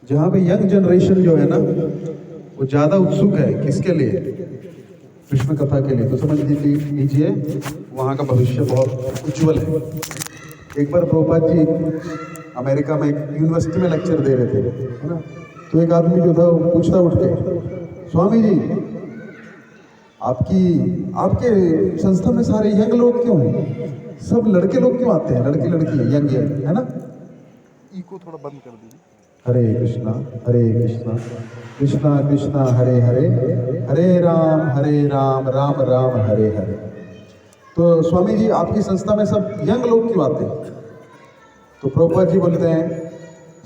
जहाँ पे young generation जो है ना वो ज्यादा उत्सुक है किसके लिए, कृष्ण कथा के लिए, तो समझ लीजिए वहाँ का भविष्य बहुत उज्जवल है। एक बार प्रभुपाद जी अमेरिका में एक यूनिवर्सिटी में लेक्चर दे रहे थे, है ना, तो एक आदमी जो था वो पूछता उठ के, स्वामी जी आपकी आपके संस्था में सारे यंग लोग क्यों हैं, सब लड़के लोग क्यों आते हैं, लड़की लड़की यंग यंग, है ना। इको थोड़ा बंद कर दीजिए। हरे कृष्णा कृष्णा कृष्णा हरे हरे, हरे राम राम राम हरे हरे। तो स्वामी जी आपकी संस्था में सब यंग लोग क्यों आते हैं, तो प्रभुपाद जी बोलते हैं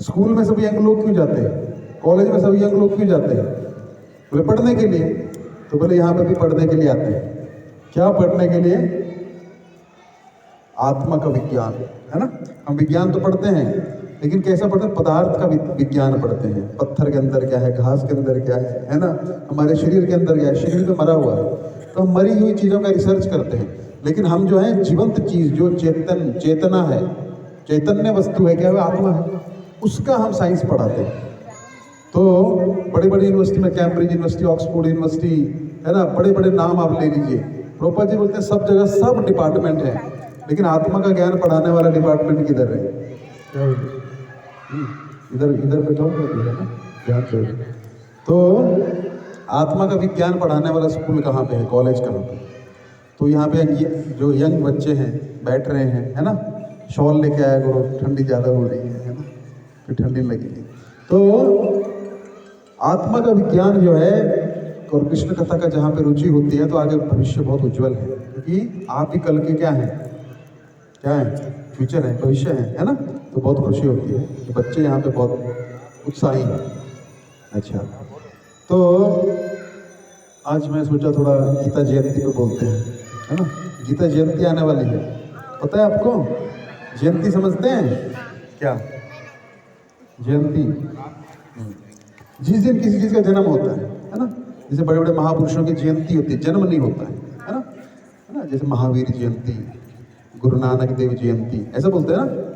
स्कूल में सब यंग लोग क्यों जाते हैं, कॉलेज में सब यंग लोग क्यों जाते हैं, बोले पढ़ने के लिए। तो बोले यहाँ पे भी पढ़ने के लिए आते हैं, क्या पढ़ने के लिए, आत्मा का विज्ञान, है ना। हम विज्ञान तो पढ़ते हैं लेकिन कैसा पढ़ते हैं, पदार्थ का विज्ञान पढ़ते हैं, पत्थर के अंदर क्या है, घास के अंदर क्या है ना, हमारे शरीर के अंदर क्या है, शरीर में मरा हुआ है, तो हम मरी हुई चीज़ों का रिसर्च करते हैं। लेकिन हम जो है जीवंत चीज़ जो चेतना है, चैतन्य वस्तु है, क्या है, आत्मा है, उसका हम साइंस पढ़ाते हैं। तो बड़ी बड़ी यूनिवर्सिटी में, कैम्ब्रिज यूनिवर्सिटी, ऑक्सफोर्ड यूनिवर्सिटी, है ना, बड़े बड़े नाम आप ले लीजिए, प्रभुपाद जी बोलते हैं सब जगह सब डिपार्टमेंट है, लेकिन आत्मा का ज्ञान पढ़ाने वाला डिपार्टमेंट किधर है, इधर इधर पे जाओ है ना, ध्यान से। तो आत्मा का विज्ञान पढ़ाने वाला स्कूल कहाँ पे है, कॉलेज कहाँ पे, तो यहाँ पे जो यंग बच्चे हैं बैठ रहे हैं, है ना, शॉल लेके आया करो, ठंडी ज़्यादा हो रही है ना, फिर ठंडी लगेगी। तो आत्मा का विज्ञान जो है और कृष्ण कथा का जहाँ पे रुचि होती है तो आगे भविष्य बहुत उज्जवल है, क्योंकि आप ही कल के क्या हैं, क्या है, फ्यूचर है, भविष्य है ना। तो बहुत खुशी होती है कि बच्चे यहाँ पे बहुत उत्साही हैं। अच्छा, तो आज मैं सोचा थोड़ा गीता जयंती पे बोलते हैं, है ना, गीता जयंती आने वाली है, पता है आपको, जयंती समझते हैं क्या, जयंती जिस दिन किसी चीज़ का जन्म होता है ना, जैसे बड़े बड़े महापुरुषों की जयंती होती है, जन्म नहीं होता है ना, जैसे महावीर जयंती, गुरु नानक देव जयंती, ऐसा बोलते हैं ना।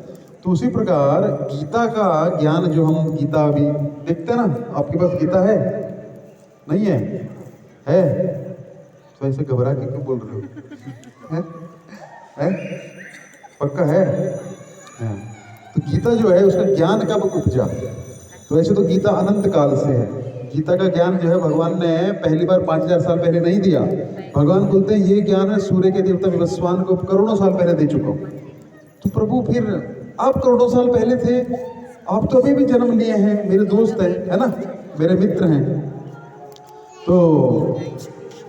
तो उसी प्रकार गीता का ज्ञान जो हम गीता अभी देखते हैं ना, आपके पास गीता है, नहीं है तो ऐसे घबरा के क्यों बोल रहे हो, है? पक्का है? तो गीता जो है उसका ज्ञान कब उपजा, तो ऐसे तो गीता अनंत काल से है। गीता का ज्ञान जो है भगवान ने पहली बार 5000 साल पहले नहीं दिया। भगवान बोलते हैं ये ज्ञान है सूर्य के देवता विवस्वान को करोड़ों साल पहले दे चुका हूँ। तो प्रभु फिर आप करोड़ों साल पहले थे, आप तो अभी भी जन्म लिए हैं, मेरे दोस्त हैं, है ना, मेरे मित्र हैं, तो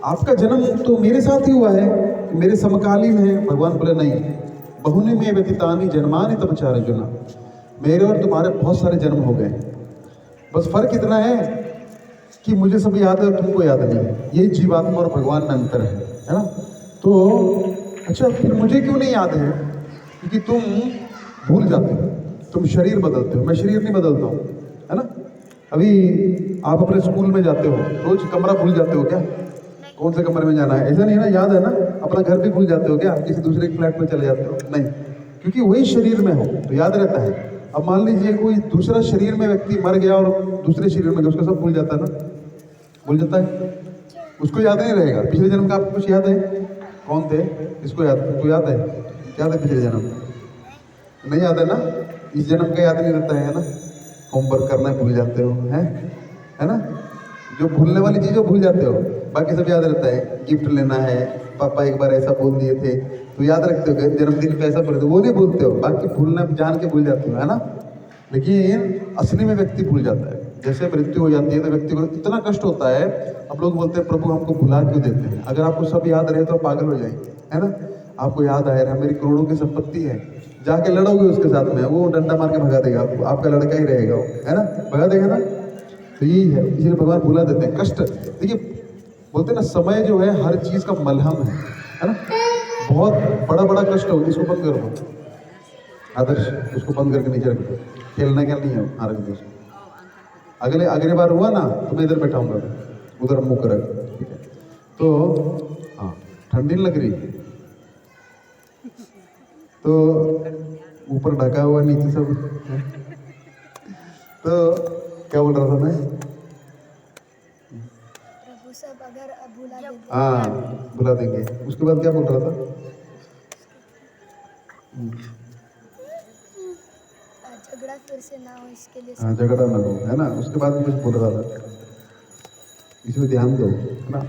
आपका जन्म तो मेरे साथ ही हुआ है, मेरे समकालीन है। भगवान बोले नहीं, बहुने में व्यतीतानि जन्मानि तब चार जुना, मेरे और तुम्हारे बहुत सारे जन्म हो गए, बस फर्क इतना है कि मुझे सब याद है और तुमको याद नहीं है, यही जीवात्मा और भगवान में अंतर है ना। तो अच्छा, फिर मुझे क्यों नहीं याद है, क्योंकि तुम भूल जाते हो, तुम शरीर बदलते हो, मैं शरीर नहीं बदलता हूँ, है ना। अभी आप अपने स्कूल में जाते हो, रोज कमरा भूल जाते हो क्या, कौन से कमरे में जाना है, ऐसा नहीं है ना, याद है ना। अपना घर भी भूल जाते हो क्या, किसी दूसरे फ्लैट में चले जाते हो, नहीं, क्योंकि वही शरीर में हो तो याद रहता है। अब मान लीजिए कोई दूसरा शरीर में व्यक्ति मर गया और दूसरे शरीर में गया, उसका सब भूल जाता है ना, भूल जाता है, उसको याद नहीं रहेगा पिछले जन्म का। आपको कुछ याद है, कौन थे, इसको याद, तुमको याद है, याद है पिछले जन्म, नहीं याद है ना, इस जन्म का याद नहीं रहता है ना, होमवर्क करना भूल जाते हो, है ना, जो भूलने वाली चीज़ भूल जाते हो, बाकी सब याद रहता है। गिफ्ट लेना है, पापा एक बार ऐसा बोल दिए थे तो याद रखते हो, जन्मदिन पे ऐसा बोले थे, वो नहीं भूलते हो, बाकी भूलना जान के भूल जाते हो, है ना। लेकिन असली में व्यक्ति भूल जाता है, जैसे मृत्यु हो जाती है तो व्यक्ति को इतना कष्ट होता है। अब लोग बोलते हैं प्रभु हमको भुला क्यों देते हैं, अगर आपको सब याद रहे तो आप पागल हो जाएंगे, है ना। आपको याद आया मेरी करोड़ों की संपत्ति है, जाके लड़ोगे उसके साथ में, वो डंडा मार के भगा देगा आपको, आपका लड़का ही रहेगा वो, है ना, भगा देगा ना। तो यही है, इसलिए भगवान भुला देते हैं, कष्ट। देखिए बोलते हैं ना, समय जो है हर चीज का मलहम है ना। बहुत बड़ा बड़ा कष्ट हो, इसको बंद कर दो आदर्श, उसको बंद करके नीचे रख दो, खेलना क्या नहीं है, हाँ रख दो उसको। अगले अगले बार हुआ ना तो मैं इधर बैठाऊंगा, उधर मुंह कर, ठीक है। तो हाँ, ठंडी लग रही, तो ऊपर ढका हुआ नीचे सब तो क्या बोल रहा था मैं? प्रभु सब अगर भुला देते हाँ, बुला देंगे। उसके बाद क्या बोल रहा था? झगड़ा फिर से ना हो इसके लिए हाँ, झगड़ा ना हो, है ना। उसके बाद में कुछ बोल रहा था, इसमें ध्यान दो, है ना।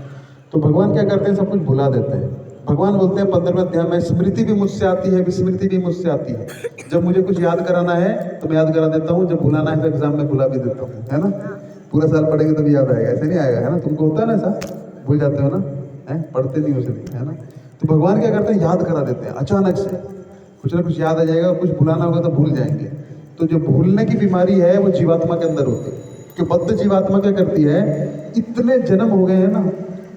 तो भगवान क्या करते हैं, सब कुछ भुला देते हैं। भगवान बोलते हैं 15वें अध्याय में, स्मृति भी मुझसे आती है, विस्मृति भी मुझसे आती है। जब मुझे कुछ याद कराना है तो मैं याद करा देता हूँ, जब भुलाना है तो एग्जाम में भुला भी देता हूँ, है ना। पूरा साल पढ़ेंगे तभी याद आएगा, ऐसे नहीं आएगा, है ना। तुमको होता है ना ऐसा, भूल जाते हो ना, है, पढ़ते नहीं हो सकते, है ना। तो भगवान क्या करते हैं, याद करा देते हैं। अचानक से कुछ ना कुछ याद आ जाएगा, और कुछ भुलाना होगा तो भूल जाएंगे। तो जो भूलने की बीमारी है वो जीवात्मा के अंदर होती है। कि बद्ध जीवात्मा क्या करती है, इतने जन्म हो गए हैं ना,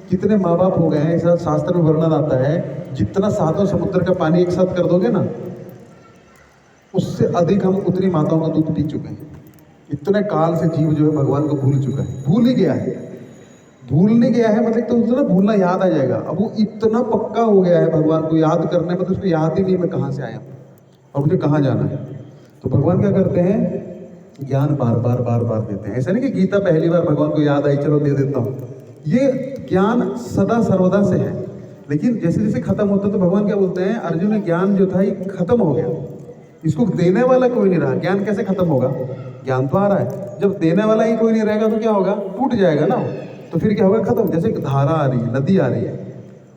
कितने माँ बाप हो गए हैं, ऐसा शास्त्र में वर्णन आता है, जितना सातों समुद्र का पानी एक साथ कर दोगे ना, उससे अधिक हम उतनी माताओं का दूध पी चुके हैं। इतने काल से जीव जो है भगवान को भूल चुका है, भूल ही गया है। भूलने गया है मतलब तो उसको ना भूलना याद आ जाएगा। अब वो इतना पक्का हो गया है भगवान को याद करने में, तो उसको याद ही नहीं मैं कहाँ से आया और मुझे कहाँ जाना है। तो भगवान क्या करते हैं, ज्ञान बार बार बार बार देते हैं। ऐसा नहीं कि गीता पहली बार भगवान को याद आई चलो दे देता हूँ, ये ज्ञान सदा सर्वदा से है। लेकिन जैसे जैसे खत्म होता है तो भगवान क्या बोलते हैं, अर्जुन ज्ञान जो था ये खत्म हो गया, इसको देने वाला कोई नहीं रहा। ज्ञान कैसे खत्म होगा, ज्ञान तो आ रहा है, जब देने वाला ही कोई नहीं रहेगा तो क्या होगा, टूट जाएगा ना। तो फिर क्या होगा, खत्म। जैसे एक धारा आ रही है, नदी आ रही है,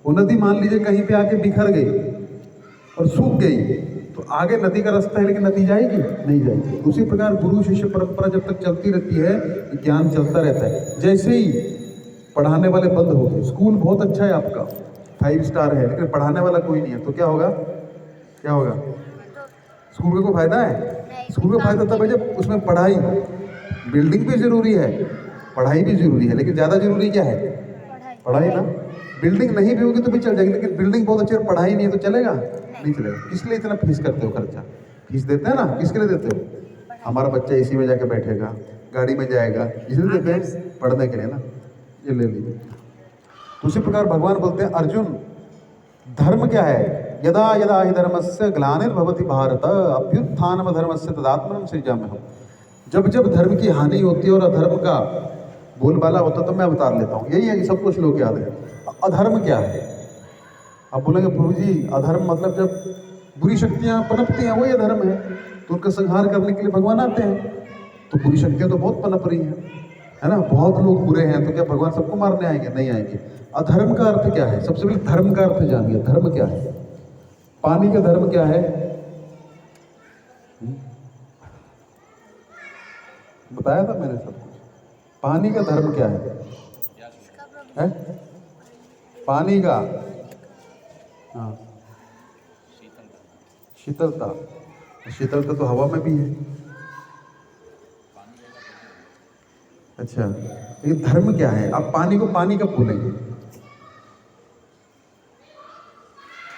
वो नदी मान लीजिए कहीं पे आके बिखर गई और सूख गई, तो आगे नदी का रास्ता है लेकिन नदी जाएगी नहीं जाएगी। उसी प्रकार गुरु शिष्य परंपरा जब तक चलती रहती है, ज्ञान चलता रहता है। जैसे ही पढ़ाने वाले बंद हो गए, स्कूल बहुत अच्छा है आपका, 5 स्टार है, लेकिन पढ़ाने वाला कोई नहीं है, तो क्या होगा, क्या होगा, स्कूल का कोई फायदा है? स्कूल का फायदा तब है जब उसमें पढ़ाई, बिल्डिंग भी जरूरी है, पढ़ाई भी जरूरी है, लेकिन ज्यादा जरूरी क्या है, पढ़ाई ना। बिल्डिंग नहीं भी होगी तो भी चल जाएगी, लेकिन बिल्डिंग बहुत अच्छी है, पढ़ाई नहीं है तो चलेगा नहीं चलेगा। किस लिए इतना फीस करते हो खर्चा, फीस देते हैं ना, किसके लिए देते हो, हमारा बच्चा इसी में जाके बैठेगा, गाड़ी में जाएगा, इसलिए देते हैं, पढ़ने के लिए ना। ये ले लीजिए। उसी प्रकार भगवान बोलते हैं, अर्जुन धर्म क्या है, यदा यदा हि धर्मस्य ग्लानिर्भवति भारत अभ्युत्थानम धर्मस्य तदात्मनं सृजाम्यहम्। जब जब धर्म की हानि होती है और अधर्म का बोलबाला होता है तो मैं अवतार लेता हूँ। यही है कि सब कुछ लोग याद है। अधर्म क्या है, आप बोलेंगे प्रभु जी अधर्म मतलब जब बुरी शक्तियाँ पनपती हैं वही अधर्म है, तो उनका संहार करने के लिए भगवान आते हैं। तो बुरी शक्तियाँ तो बहुत पनप रही हैं, है ना, बहुत लोग बुरे हैं, तो क्या भगवान सबको मारने आएंगे, नहीं आएंगे। अधर्म का अर्थ क्या है, सबसे पहले धर्म का अर्थ जानिए। धर्म क्या है, पानी का धर्म क्या है, बताया था मैंने सब कुछ। पानी का धर्म क्या है? पानी का, हाँ, शीतलता। शीतलता तो हवा में भी है। अच्छा, लेकिन धर्म क्या है? आप पानी को पानी कब बोलेंगे,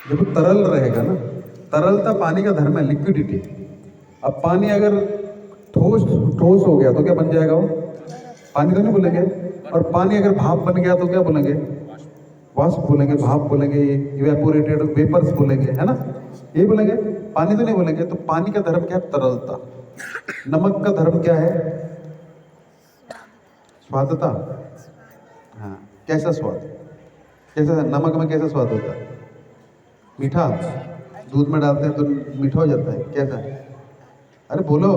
जब वो तरल रहेगा ना। तरलता पानी का धर्म है, लिक्विडिटी। अब पानी अगर ठोस हो गया तो क्या बन जाएगा, वो पानी तो नहीं बोलेंगे। और पानी अगर भाप बन गया तो क्या बोलेंगे, वाष्प बोलेंगे, भाप बोलेंगे, इवेपोरेटेड वेपर्स बोलेंगे, है ना, ये बोलेंगे, पानी तो नहीं बोलेंगे। तो पानी का धर्म क्या है, तरलता। नमक का धर्म क्या है, स्वादता। हाँ, कैसा स्वाद, कैसा नमक में कैसा स्वाद होता है, मीठा। दूध में डालते हैं तो मीठा हो जाता है, कैसा, अरे बोलो,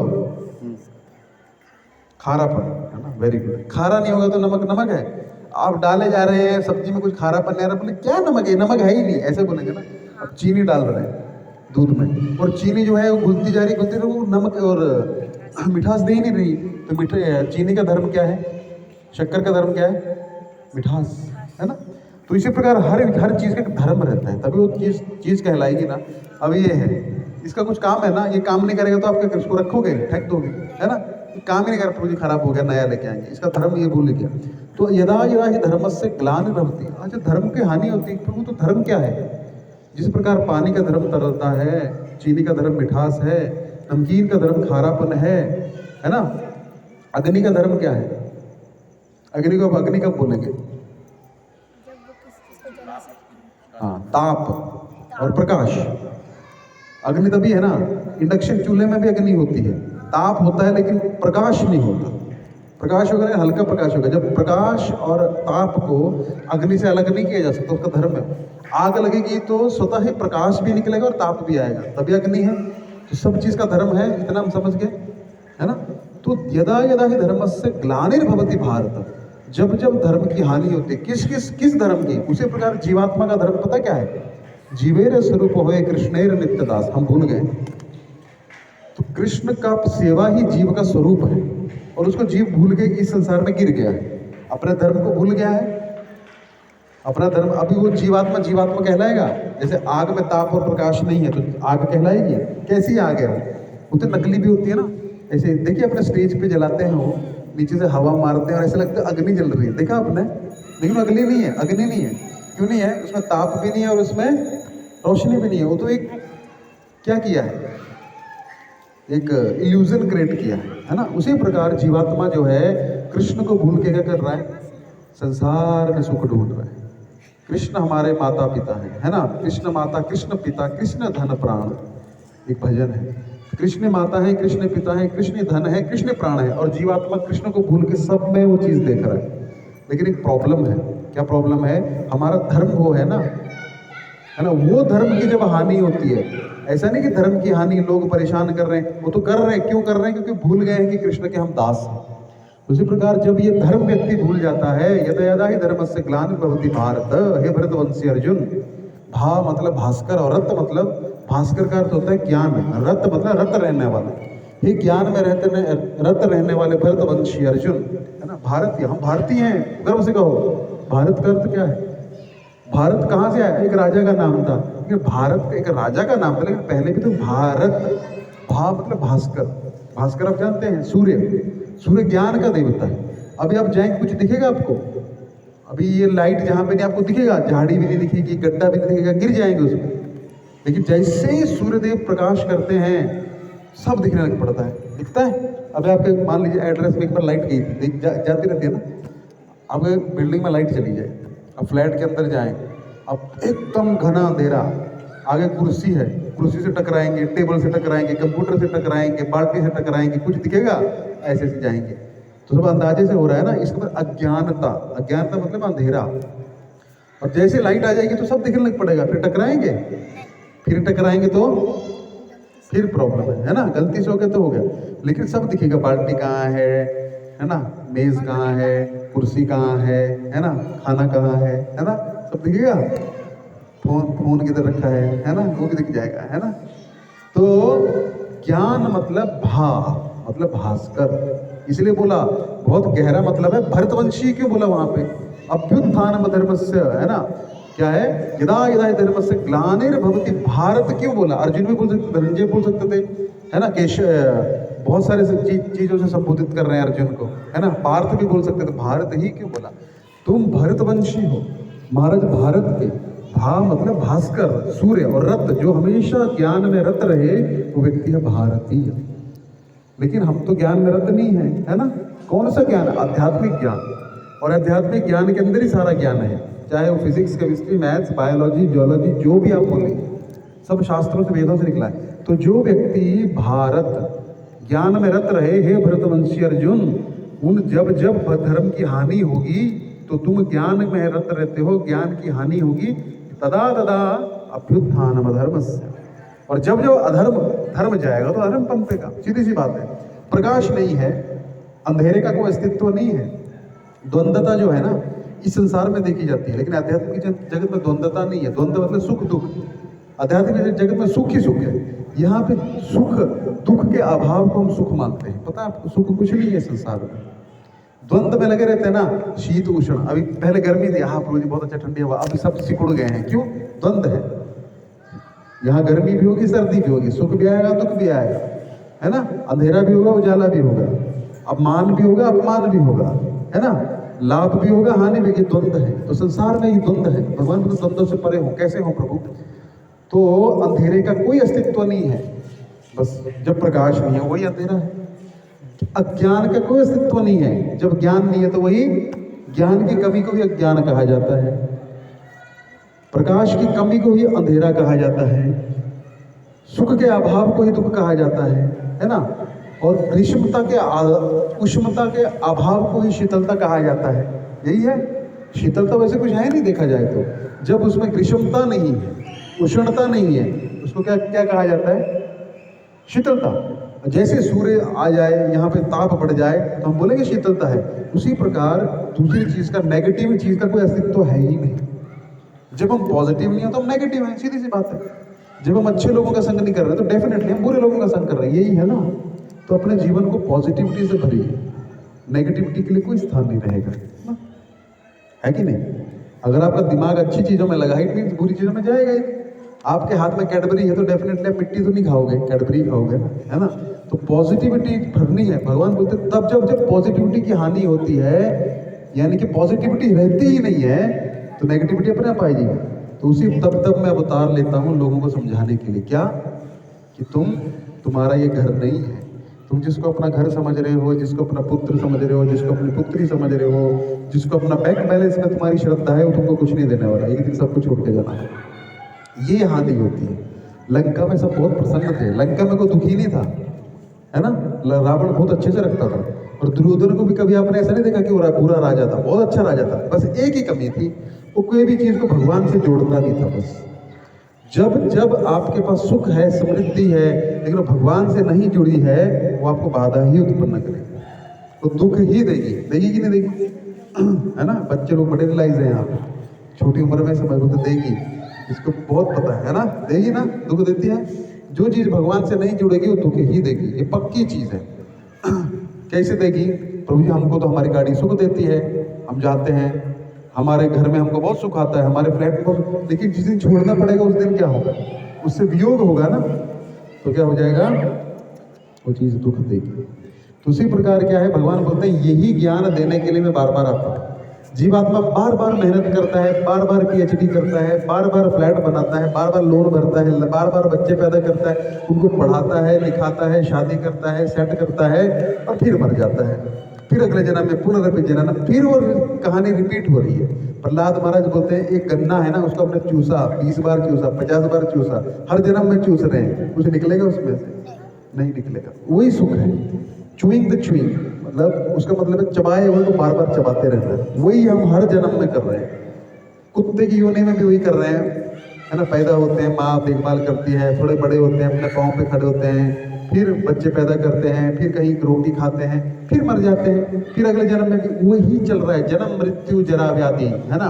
खारापन, है ना, वेरी गुड। खारा नहीं होगा तो नमक नमक है। आप डाले जा रहे हैं सब्जी में, कुछ खारापन नहीं आ रहा, बोले क्या नमक है, नमक है ही नहीं, ऐसे बोलेंगे ना। अब चीनी डाल रहे हैं दूध में, और चीनी जो है वो घुलती जा रही, वो नमक और मिठास दे ही नहीं रही। तो मीठे चीनी का धर्म क्या है, शक्कर का धर्म क्या है, मिठास, है ना। तो इसी प्रकार हर चीज़ का एक धर्म रहता है, तभी वो चीज़ कहलाएगी ना। अब ये है, इसका कुछ काम है ना, ये काम नहीं करेगा तो आप क्या इसको रखोगे, फेंक दोगे, है ना। काम ही नहीं कर, प्रभु जी खराब हो गया, नया लेके आएंगे, इसका धर्म ये भूल गया। तो यदा यदा ही धर्मस्य ग्लानिर्भवति, अच्छा धर्म की हानि होती है, प्रभु तो धर्म क्या है। जिस प्रकार पानी का धर्म तरलता है, चीनी का धर्म मिठास है, नमकीन का धर्म खारापन है ना। अग्नि का धर्म क्या है, अग्नि को अब अग्नि कब बोलेंगे, हाँ, ताप और प्रकाश। अग्नि तभी है ना, इंडक्शन चूल्हे में भी अग्नि होती है, ताप होता है लेकिन प्रकाश नहीं होता, प्रकाश होगा ना, हल्का प्रकाश होगा। जब प्रकाश और ताप को अग्नि से अलग नहीं किया जा सकता, उसका धर्म है। आग लगेगी तो स्वतः ही प्रकाश भी निकलेगा और ताप भी आएगा, तभी अग्नि है। तो सब चीज का धर्म है, इतना हम समझ गए, है ना। तो यदा यदा ही धर्मस्य ग्लानिर्भवति भारत, जब जब धर्म की हानि होती है, किस धर्म की, उसी प्रकार जीवात्मा का धर्म पता क्या है? जीवेर स्वरूप होए कृष्णेर नित्य दास। हम भूल गए। तो कृष्ण का सेवा ही जीव का स्वरूप है, और उसको जीव भूल के इस संसार में गिर गया है, अपने धर्म को भूल गया है। अपना धर्म, अभी वो जीवात्मा कहलाएगा। जैसे आग में ताप और प्रकाश नहीं है तो आग कहलाएगी? कैसी आग है वो तो नकली भी होती है ना। ऐसे देखिए, अपने स्टेज पे जलाते हैं, वो नीचे से हवा मारते हैं और ऐसा लगता है अग्नि जल रही है, देखा आपने? लेकिन अग्नि नहीं है, अग्नि नहीं है। क्यों नहीं है? उसमें ताप भी नहीं है और उसमें रोशनी भी नहीं है। वो तो एक क्या किया है, एक इल्यूजन क्रिएट किया है ना। उसी प्रकार जीवात्मा जो है कृष्ण को भूल के क्या कर रहा है? संसार में सुख ढूंढ रहा है। कृष्ण हमारे माता पिता है ना। कृष्ण माता, कृष्ण पिता, कृष्ण धन प्राण, एक भजन है। कृष्ण माता है, कृष्ण पिता है, कृष्ण धन है, कृष्ण प्राण है। और जीवात्मा कृष्ण को भूल के सब में वो चीज देख रहा है। लेकिन एक प्रॉब्लम है। क्या प्रॉब्लम है? हमारा धर्म वो है ना, है ना। वो धर्म की जब हानि होती है, ऐसा नहीं कि धर्म की हानि लोग परेशान कर रहे हैं, वो तो कर रहे हैं। क्यों कर रहे हैं? क्योंकि भूल गए हैं कि कृष्ण के हम दास हैं। उसी प्रकार जब ये धर्म व्यक्ति भूल जाता है, यदा यदा ही धर्मस्य ग्लानिर्भवति भारत, हे भरतवंशी अर्जुन। भा मतलब भास्कर, और रत मतलब, भास्कर का अर्थ होता है ज्ञान, रत मतलब रत रहने वाला। ये ज्ञान में रत रहने वाले भरतवंशी अर्जुन, है ना। भारतीय, हम भारतीय हैं, गर्व से कहो। भारत का अर्थ क्या है? भारत कहाँ से आया? एक राजा का नाम था, लेकिन भारत एक राजा का नाम था, लेकिन पहले भी तो भारत। भा मतलब भास्कर। भास्कर आप जानते हैं, सूर्य। सूर्य ज्ञान का देवता है। अभी आप जाएंगे, कुछ दिखेगा आपको? अभी ये लाइट जहाँ पे नहीं आपको दिखेगा, झाड़ी भी नहीं दिखेगी, गड्ढा भी नहीं दिखेगा, गिर जाएंगे उसमें। लेकिन जैसे ही सूर्यदेव प्रकाश करते हैं, सब दिखने लग पड़ता है, दिखता है। अभी आपके मान लीजिए एड्रेस में एक बार लाइट गई थी, जाती रहती है ना। अब बिल्डिंग में लाइट चली जाए, अब फ्लैट के अंदर जाएं, अब एकदम घना अंधेरा, आगे कुर्सी है, कुर्सी से टकराएंगे, टेबल से टकराएंगे, कंप्यूटर से टकराएंगे, बाल्टी से टकराएंगे, कुछ दिखेगा? ऐसे ऐसे जाएंगे। तो सब अंदाजे से हो रहा है ना। इसका मतलब अज्ञानता। अज्ञानता मतलब अंधेरा। और जैसे लाइट आ जाएगी तो सब दिखने लग पड़ेगा, फिर टकराएंगे, फिर टकराएंगे तो फिर प्रॉब्लम है ना। गलती से हो गया तो हो गया, लेकिन सब दिखेगा। बाल्टी कहाँ है ना, मेज कहाँ है, कुर्सी कहाँ है ना, खाना कहाँ है ना, सब दिखेगा। फोन किधर रखा है ना, वो भी दिख जाएगा, है ना। तो ज्ञान मतलब भा मतलब भास्कर। इसलिए बोला, बहुत गहरा मतलब है। भरतवंशी क्यों बोला वहां पे? अभ्युत्थान धर्मस्य, है ना। क्या है? यदा यदा धर्मस्य ग्लानिर्भवति भारत क्यों बोला? अर्जुन भी बोल सकते, धनंजय बोल सकते थे, है ना। बहुत सारे चीजों से संबोधित कर रहे हैं अर्जुन को, है ना। पार्थ भी बोल सकते थे, भारत ही क्यों बोला? तुम भरतवंशी हो, महाराज भारत के। भा मतलब भास्कर, सूर्य, और रत जो हमेशा ज्ञान में रत रहे, वो व्यक्ति है भारतीय। लेकिन हम तो ज्ञान में रत नहीं है ना। कौन सा ज्ञान? आध्यात्मिक ज्ञान। और आध्यात्मिक ज्ञान के अंदर ही सारा ज्ञान है, चाहे वो physics, chemistry, maths, biology, geology, जो भी आप बोलेंगे, सब शास्त्रों से, वेदों से निकला है। तो जो व्यक्ति भारत ज्ञान में रत रहे, हे भरतवंशी अर्जुन, उन जब जब धर्म की हानि होगी तो तुम ज्ञान में रत रहते हो, ज्ञान की हानि होगी, तदा तदा अभ्युत्थान अधर्मस्य। और जब जब अधर्म धर्म जाएगा तो अधर्म पनपेगा। सीधी सी बात है। प्रकाश नहीं है, अंधेरे का कोई अस्तित्व नहीं है। द्वंद्वता जो है ना, इस संसार में देखी जाती है, लेकिन आध्यात्मिक जगत में द्वंद्वता नहीं है। द्वंद्व मतलब सुख दुख। आध्यात्मिक जगत में सुख ही सुख है। यहाँ पे सुख दुख के अभाव को हम सुख मानते हैं। पता है आपको, सुख कुछ नहीं है संसार में। द्वंद्व में लगे रहते हैं ना, शीत उष्ण। अभी पहले गर्मी थी, हाँ प्रभु जी बहुत अच्छा ठंडी हवा, अभी सब सिकुड़ गए हैं। क्यों? द्वंद्व है। यहाँ गर्मी भी होगी, सर्दी भी होगी, सुख भी आएगा, दुख भी आएगा, है ना। अंधेरा भी होगा, उजाला भी होगा, अपमान भी होगा, अपमान भी होगा, है ना। लाभ भी होगा, हानि भी। द्वंद्व है। तो संसार में ही द्वंद्व है। भगवान तो द्वंद्व से परे हो, कैसे हो प्रभु? तो अंधेरे का कोई अस्तित्व नहीं है। बस जब प्रकाश नहीं है वही अंधेरा है। अज्ञान का कोई अस्तित्व नहीं है। जब ज्ञान नहीं है तो वही, ज्ञान की कमी को भी अज्ञान कहा जाता है, प्रकाश की कमी को ही अंधेरा कहा जाता है, सुख के अभाव को ही दुख कहा जाता है ना। और ग्रीष्मता के उष्णता के अभाव को ही शीतलता कहा जाता है। यही है शीतलता। वैसे कुछ है नहीं देखा जाए तो, जब उसमें ग्रीष्मता नहीं है, उष्णता नहीं है, उसको क्या क्या कहा जाता है? शीतलता। जैसे सूर्य आ जाए, यहाँ पे ताप बढ़ जाए तो हम बोलेंगे शीतलता है। उसी प्रकार दूसरी चीज का, नेगेटिव चीज का कोई अस्तित्व तो है ही नहीं। जब हम पॉजिटिव नहीं है तो हम नेगेटिव हैं, सीधी सी बात है। जब हम अच्छे लोगों का संग नहीं कर रहे तो डेफिनेटली हम बुरे लोगों का संग कर रहे हैं, यही है ना। तो अपने जीवन को पॉजिटिविटी से भरिए, नेगेटिविटी के लिए कोई स्थान नहीं रहेगा ना? है कि नहीं? अगर आपका दिमाग अच्छी चीजों में लगा, इट मीन्स बुरी चीजों में जाएगा ही। आपके हाथ में कैडबरी है तो डेफिनेटली आप मिट्टी तो नहीं खाओगे, कैडबरी खाओगे ना, है ना। तो पॉजिटिविटी भरनी है। भगवान बोलते तब जब पॉजिटिविटी की हानि होती है, यानी कि पॉजिटिविटी रहती ही नहीं है, तो नेगेटिविटी अपने आप आएगी। तो उसी तब मैं अवतार लेता हूँ लोगों को समझाने के लिए। क्या? कि तुम्हारा ये घर नहीं है। तुम जिसको अपना घर समझ रहे हो, जिसको अपना पुत्र समझ रहे हो, जिसको अपनी पुत्री समझ रहे हो, जिसको अपना बैंक बैलेंस में तुम्हारी श्रद्धा है, वो तुमको कुछ नहीं देने वाला। एक दिन सब कुछ छोड़ के जाना है। ये हानि होती है। लंका में सब बहुत प्रसन्न थे, लंका में कोई दुखी नहीं था, है ना। रावण बहुत अच्छे से रखता था। और दुर्योधन को भी कभी आपने ऐसा नहीं देखा कि वो बुरा राजा था, बहुत अच्छा राजा था। बस एक ही कमी थी, वो कोई भी चीज को भगवान से जोड़ता नहीं था। बस जब आपके पास सुख है, समृद्धि है, लेकिन वो भगवान से नहीं जुड़ी है, वो आपको बाधा ही उत्पन्न करेगी, वो दुख ही देगी। देगी कि नहीं देगी? है ना। बच्चे लोग बड़े रियलाइज हैं यहाँ पे, छोटी उम्र में समझ तो देगी, इसको बहुत पता है ना। देगी ना, दुख देती है। जो चीज भगवान से नहीं जुड़ेगी वो दुख ही देगी, ये पक्की चीज है। कैसे देगी? प्रभु जी हमको तो हमारी गाड़ी सुख देती है, हम जाते हैं, हमारे घर में हमको बहुत सुख आता है, हमारे फ्लैट पर, लेकिन जिस दिन छोड़ना पड़ेगा उस दिन क्या होगा? उससे वियोग होगा ना, तो क्या हो जाएगा? वो चीज दुख देगी। तो उसी प्रकार क्या है, भगवान बोलते हैं यही ज्ञान देने के लिए मैं बार बार आता हूँ। जीवात्मा बार बार मेहनत करता है, बार बार PhD करता है, बार बार फ्लैट बनाता है, बार बार लोन भरता है, बार बार बच्चे पैदा करता है, उनको पढ़ाता है, लिखाता है, शादी करता है, सेट करता है, और फिर मर जाता है। फिर अगले जन्म में पुनरपि जनन, फिर वो कहानी रिपीट हो रही है। प्रहलाद महाराज बोलते हैं एक गन्ना है ना, उसको अपने चूसा, 20 बार चूसा, 50 बार चूसा, हर जन्म में चूस रहे हैं, कुछ निकलेगा उसमें से? नहीं निकलेगा। वही सुख है, चुइंग द चुइंग, मतलब उसका मतलब है चबाए हुए को बार बार चबाते रहना है। वही हम हर जन्म में कर रहे हैं। कुत्ते की योनि में भी वही कर रहे हैं, है ना। पैदा होते हैं, माँ देखभाल करती है, थोड़े बड़े होते हैं, अपने पाँव पे खड़े होते हैं, फिर बच्चे पैदा करते हैं, फिर कहीं रोटी खाते हैं, फिर मर जाते हैं, फिर अगले जन्म में भी वही चल रहा है। जन्म मृत्यु जरा व्याधि, है ना।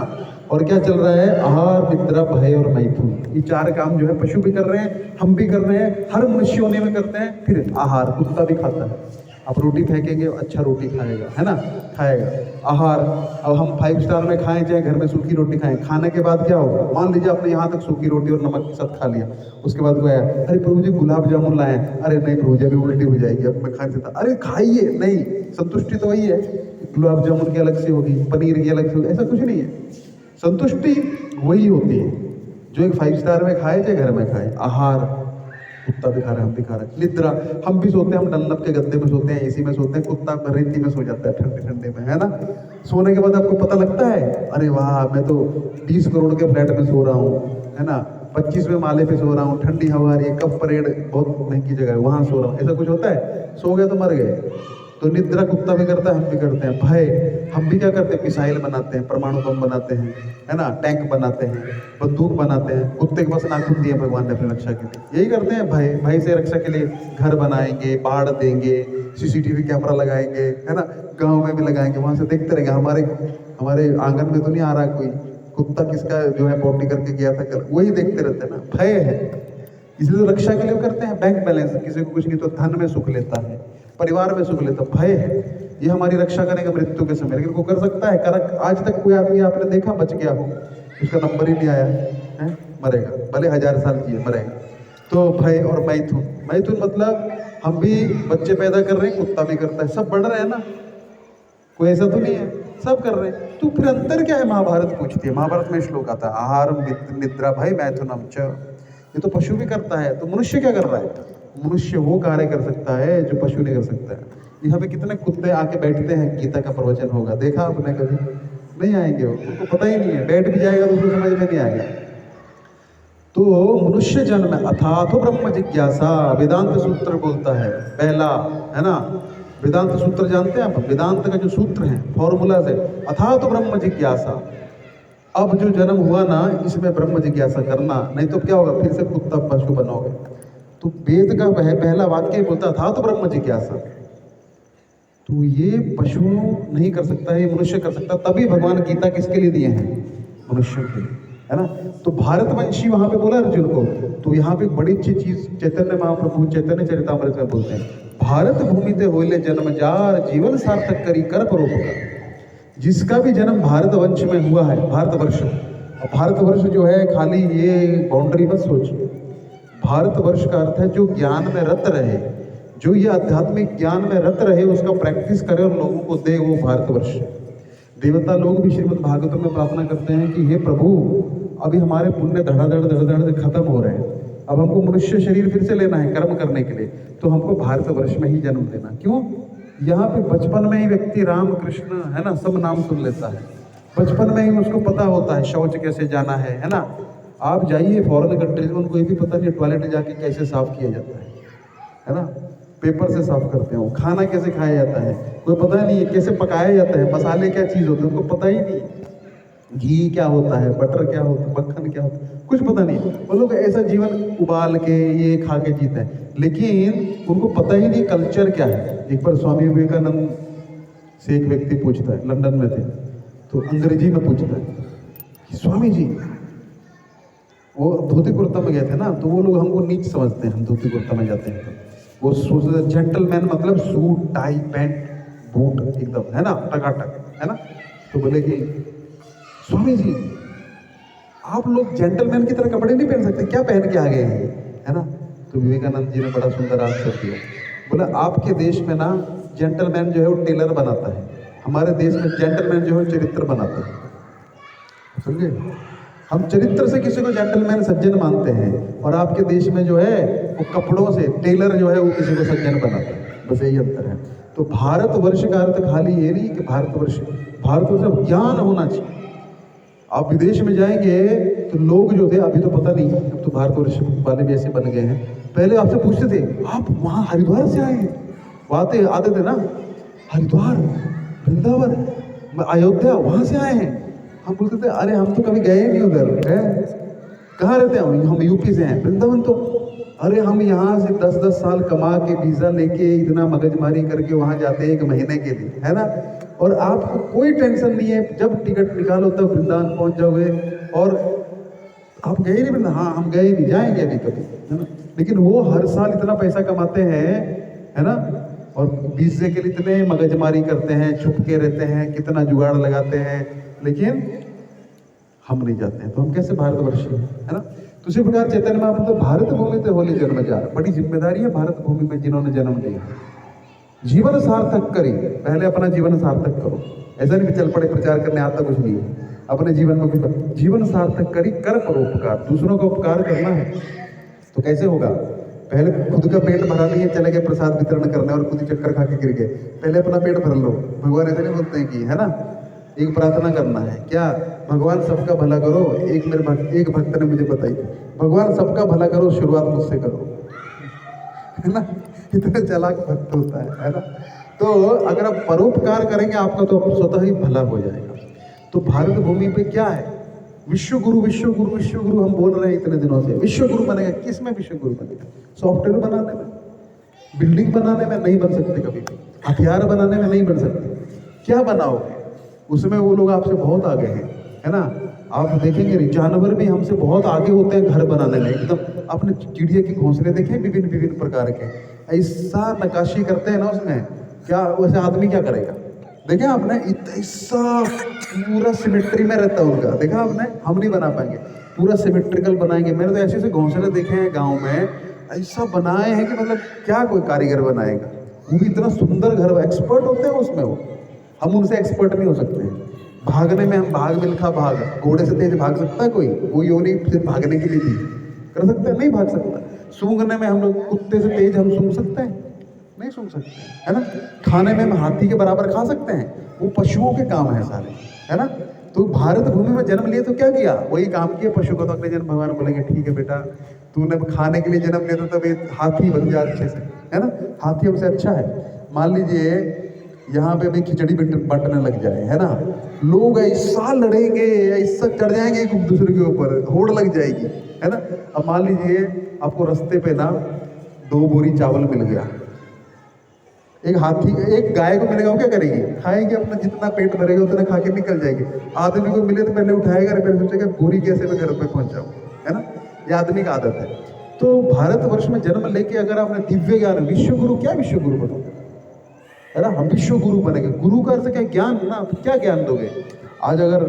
और क्या चल रहा है? आहार निद्रा भय और मैथुन। ये 4 काम जो है पशु भी कर रहे हैं, हम भी कर रहे हैं, हर मनुष्य योनि में करते हैं। फिर आहार, कुत्ता भी खाता है। आप रोटी फेंकेंगे, अच्छा रोटी खाएगा, है ना, खाएगा। आहार, अब हम 5 स्टार में खाएं चाहे घर में सूखी रोटी खाएं, खाने के बाद क्या होगा? मान लीजिए आपने यहाँ तक सूखी रोटी और नमक के साथ खा लिया, उसके बाद गया, अरे प्रभु जी गुलाब जामुन लाए, अरे नहीं प्रभु जी अभी उल्टी हो जाएगी, अब मैं खा नहीं सकता। अरे खाइए, नहीं, संतुष्टि तो वही है। गुलाब जामुन की अलग से होगी, पनीर की अलग से होगी, ऐसा कुछ नहीं है। संतुष्टि वही होती है जो एक 5 स्टार में खाए चाहे घर में खाए। आहार, कुत्ता भी खा रहा है, हम भी खा रहे हैं। निद्रा, हम भी सोते हैं, हम डल्लब के गद्दे में सोते हैं, AC में सोते हैं, कुत्ता रेती में सो जाता है ठंडे ठंडे में, है ना। सोने के बाद आपको पता लगता है, अरे वाह मैं तो 20 करोड़ के फ्लैट में सो रहा हूँ, है ना, 25वें माले पे सो रहा हूँ, ठंडी हवा आ रही है, कप परेड बहुत महंगी जगह है, वहाँ सो रहा हूँ। ऐसा कुछ होता है? सो गए तो मर गए। तो निद्रा कुत्ता भी करता है, हम भी करते हैं। भय, हम भी क्या करते हैं? मिसाइल बनाते हैं, परमाणु बम बनाते हैं, है ना, टैंक बनाते हैं, बंदूक बनाते हैं। कुत्ते के पास नाखून दिए भगवान ने अपनी रक्षा के लिए, यही करते हैं। भय, भय से रक्षा के लिए घर बनाएंगे, बाढ़ देंगे, CCTV कैमरा लगाएंगे, है ना, गाँव में भी लगाएंगे, वहाँ से देखते रहेंगे हमारे आंगन में तो नहीं आ रहा कोई कुत्ता, किसका जो है पोटी करके गया था कल, वही देखते रहते हैं ना। भय है, इसलिए तो रक्षा के लिए करते हैं। बैंक बैलेंस, किसी को कुछ नहीं तो धन में सुख लेता है, परिवार में सुख लेता। भय है, ये हमारी रक्षा करेगा मृत्यु के समय, लेकिन वो कर सकता है। कर आज तक कोई आदमी आपने देखा बच गया हो? उसका नंबर ही नहीं आया है, मरेगा, भले 1000 साल जिए, मरेगा। तो भय और मैथुन, मैथुन मतलब हम भी बच्चे पैदा कर रहे हैं, कुत्ता भी करता है, सब बढ़ रहे हैं ना, कोई ऐसा तो नहीं है, सब कर रहे हैं। तो फिर अंतर क्या है? महाभारत पूछती है। महाभारत में श्लोक आता है, आहार निद्रा भय मैथुनम च। ये तो पशु भी करता है, तो मनुष्य क्या कर रहा है? मनुष्य वो कार्य कर सकता है जो पशु नहीं कर सकता है। यहाँ पे कितने कुत्ते आके बैठते हैं, गीता का प्रवचन होगा, देखा आपने कभी? नहीं आएंगे, उनको पता ही नहीं है। बैठ भी जाएगा तो उसको समझ में नहीं आएगा। तो मनुष्य जन्म अथातो ब्रह्म जिज्ञासा वेदांत सूत्र बोलता है पहला, है ना। वेदांत सूत्र जानते हैं आप, वेदांत का जो सूत्र है फॉर्मूला से, अथातो ब्रह्म जिज्ञासा। अब जो जन्म हुआ ना, इसमें ब्रह्म जिज्ञासा करना, नहीं तो क्या होगा, फिर से कुत्ता पशु बनोगे। तो वेद का पहला वाक्य बोलता था तो ब्रह्म जिज्ञासा। तो ये पशु नहीं कर सकता है, ये मनुष्य कर सकता। तभी भगवान गीता किसके लिए दिए हैं, मनुष्यों के लिए, है ना। तो भारतवंशी वहां पे बोला अर्जुन को। तो यहाँ पे बड़ी अच्छी चीज चैतन्य महाप्रभु चैतन्य चरितामृत में बोलते हैं, भारत भूमि ते होले जन्म जार जीवन सार्थक करी कर परोपकार। जिसका भी जन्म भारतवंश में हुआ है, भारतवर्ष, और भारतवर्ष जो है खाली ये बाउंड्री मत सोचिए। भारतवर्ष का अर्थ है जो ज्ञान में रत रहे, जो ये आध्यात्मिक ज्ञान में रत रहे, उसका प्रैक्टिस करे और लोगों को दे, वो भारतवर्ष है। देवता लोग भी श्रीमद् भागवत में प्रार्थना करते हैं कि हे प्रभु, अभी हमारे पुण्य धड़ाधड़ खत्म हो रहे हैं, अब हमको मनुष्य शरीर फिर से लेना है कर्म करने के लिए, तो हमको भारतवर्ष में ही जन्म देना। क्यों? यहाँ पे बचपन में ही व्यक्ति राम कृष्ण, है ना, सब नाम सुन लेता है। बचपन में ही उसको पता होता है शौच कैसे जाना है ना। आप जाइए फॉरेन कंट्रीज में, उनको ये भी पता नहीं टॉयलेट जाके कैसे साफ किया जाता है ना। पेपर से साफ करते हो, खाना कैसे खाया जाता है कोई पता नहीं है, कैसे पकाया जाता है, मसाले क्या चीज़ होते हैं उनको पता ही नहीं, घी क्या होता है, बटर क्या होता है, मक्खन क्या होता है, कुछ पता नहीं। वो लोग ऐसा जीवन उबाल के ये खा के जीते हैं, लेकिन उनको पता ही नहीं कल्चर क्या है। एक बार स्वामी विवेकानंद से एक व्यक्ति पूछता है, लंदन में थे, तो अंग्रेजी में पूछता है कि स्वामी जी, वो धोती कुर्ता में गए थे ना, तो वो लोग हमको नीच समझते हैं, हम धोती कुर्ता में जाते हैं तो वो सोचते जेंटलमैन मतलब सूट टाई पैंट बूट एकदम, है ना, टकाटक, है ना। तो बोले कि स्वामी जी, आप लोग जेंटलमैन की तरह कपड़े नहीं पहन सकते, क्या पहन के आ गए हैं, है ना। तो विवेकानंद जी ने बड़ा सुंदर आंसर दिया, बोला आपके देश में ना जेंटलमैन जो है वो टेलर बनाता है, हमारे देश में जेंटलमैन जो है चरित्र बनाता है। समझे, हम चरित्र से किसी को जेंटलमैन सज्जन मानते हैं, और आपके देश में जो है वो कपड़ों से टेलर जो है वो किसी को सज्जन बनाता है। बस यही अंतर है। तो भारतवर्ष का अर्थ खाली ये नहीं कि भारतवर्ष में ज्ञान होना चाहिए। आप विदेश में जाएंगे तो लोग जो थे, अभी तो पता नहीं, अब तो भारतवर्ष वाले भी ऐसे बन गए हैं, पहले आपसे पूछते थे आप वहाँ हरिद्वार से आए हैं, वो आते थे ना, हरिद्वार, वृंदावन, अयोध्या, वहाँ से आए हैं। हम बोलते थे अरे हम तो कभी गए नहीं उधर, कहाँ रहते हैं हम यूपी से हैं, वृंदावन तो, अरे हम यहाँ से 10-10 साल कमा के वीज़ा लेके इतना मगजमारी करके वहाँ जाते हैं 1 महीने के लिए, है ना। और आपको कोई टेंशन नहीं है, जब टिकट निकालो तब वृंदावन पहुँच जाओगे। और आप गए नहीं वृंदावन? हाँ हम गए नहीं, जाएंगे अभी कभी, है ना। लेकिन वो हर साल इतना पैसा कमाते हैं, है ना, और वीज़े के लिए इतने मगजमारी करते हैं, छुप के रहते हैं, कितना जुगाड़ लगाते हैं, लेकिन हम नहीं जाते हैं। तो हम कैसे भारतवर्षी हैं, है ना। तो इसी प्रकार चैतन्य महाप्रभु भारत भूमि ते होली जन्म जार, बड़ी जिम्मेदारी है भारत भूमि में जिन्होंने जन्म लिया। जीवन सार्थक करी, पहले अपना जीवन सार्थक करो, ऐसा नहीं चल पड़े प्रचार करने, आता कुछ नहीं है। अपने जीवन में कुछ जीवन सार्थक करी कर परोपकार, दूसरों का उपकार करना है। तो कैसे होगा? पहले खुद का पेट भरा नहीं है, चले गए प्रसाद वितरण करने और खुद ही चक्कर खा के गिर गए। पहले अपना पेट भर लो। भगवान ऐसे नहीं बोलते हैं कि, है ना, एक प्रार्थना करना है क्या, भगवान सबका भला करो। एक भक्त ने मुझे बताई, भगवान सबका भला करो, शुरुआत मुझसे करो, है ना। इतना चालाक भक्त होता है ना। तो अगर आप परोपकार करेंगे आपका तो स्वतः ही भला हो जाएगा। तो भारत भूमि पे क्या है, विश्व गुरु विश्व गुरु विश्व गुरु हम बोल रहे हैं इतने दिनों से। विश्व गुरु बनेगा, किस में विश्व गुरु बनेगा? सॉफ्टवेयर बनाने में, बिल्डिंग बनाने में नहीं बन सकते, कभी भी हथियार बनाने में नहीं बन सकते। क्या बनाओगे? उसमें वो लोग आपसे बहुत आगे हैं, है ना। आप देखेंगे जानवर भी हमसे बहुत आगे होते हैं घर बनाने में, एकदम। आपने चिड़िया के घोंसले देखे विभिन्न विभिन्न प्रकार के, ऐसा नक्काशी करते हैं ना उसमें, क्या वैसे आदमी क्या करेगा? देखे आपने, ऐसा पूरा सिमेट्री में रहता है उनका, देखा आपने। हम नहीं बना पाएंगे, पूरा सिमेट्रिकल बनाएंगे। मैंने तो ऐसे ऐसे घोंसले देखे हैं गाँव में, ऐसा बनाए हैं कि मतलब क्या कोई कारीगर बनाएगा। वो भी इतना सुंदर घर, एक्सपर्ट होते हैं उसमें वो, हम उनसे एक्सपर्ट नहीं हो सकते हैं। भागने में हम भाग मिल्खा भाग, घोड़े से तेज भाग सकता है कोई? वो योनि सिर्फ भागने के लिए थी, कर सकता है? नहीं भाग सकता। सूंघने में हम लोग कुत्ते से तेज हम सूंघ सकते हैं? नहीं सूंघ सकते, है ना। खाने में हम हाथी के बराबर खा सकते हैं? वो पशुओं के काम है सारे, है ना। तो भारत भूमि में जन्म लिए तो क्या किया, वही काम किया। पशु को तो अगले जन्म भगवान बोलेंगे ठीक है बेटा, तूने खाने के लिए जन्म लिया तो तब हाथी बन जा अच्छे से, है ना, हाथी हमसे अच्छा है। मान लीजिए यहाँ पे भी खिचड़ी बंटने लग जाए, है ना, लोग ऐसा लड़ेंगे, ऐसा चढ़ जाएंगे एक दूसरे के ऊपर, होड़ लग जाएगी, है ना। अब मान लीजिए आपको रास्ते पे ना 2 बोरी चावल मिल गया, एक हाथी एक गाय को मिलेगा, वो क्या करेगी, खाएगी, अपना जितना पेट भरेगा उतना खा के निकल जाएगी। आदमी को मिले तो पहले उठाएगा, फिर सोचेगा बोरी कैसे मैं घर पे पहुंच जाऊँ, है ना, ये आदमी का आदत है। तो भारतवर्ष में जन्म लेके अगर आपने दिव्य ज्ञान, विश्व गुरु, क्या विश्व गुरु बनोगे, है ना, हम विश्व गुरु बनेंगे। गुरु का अर्थ क्या, ज्ञान ना, तो क्या ज्ञान दोगे। आज अगर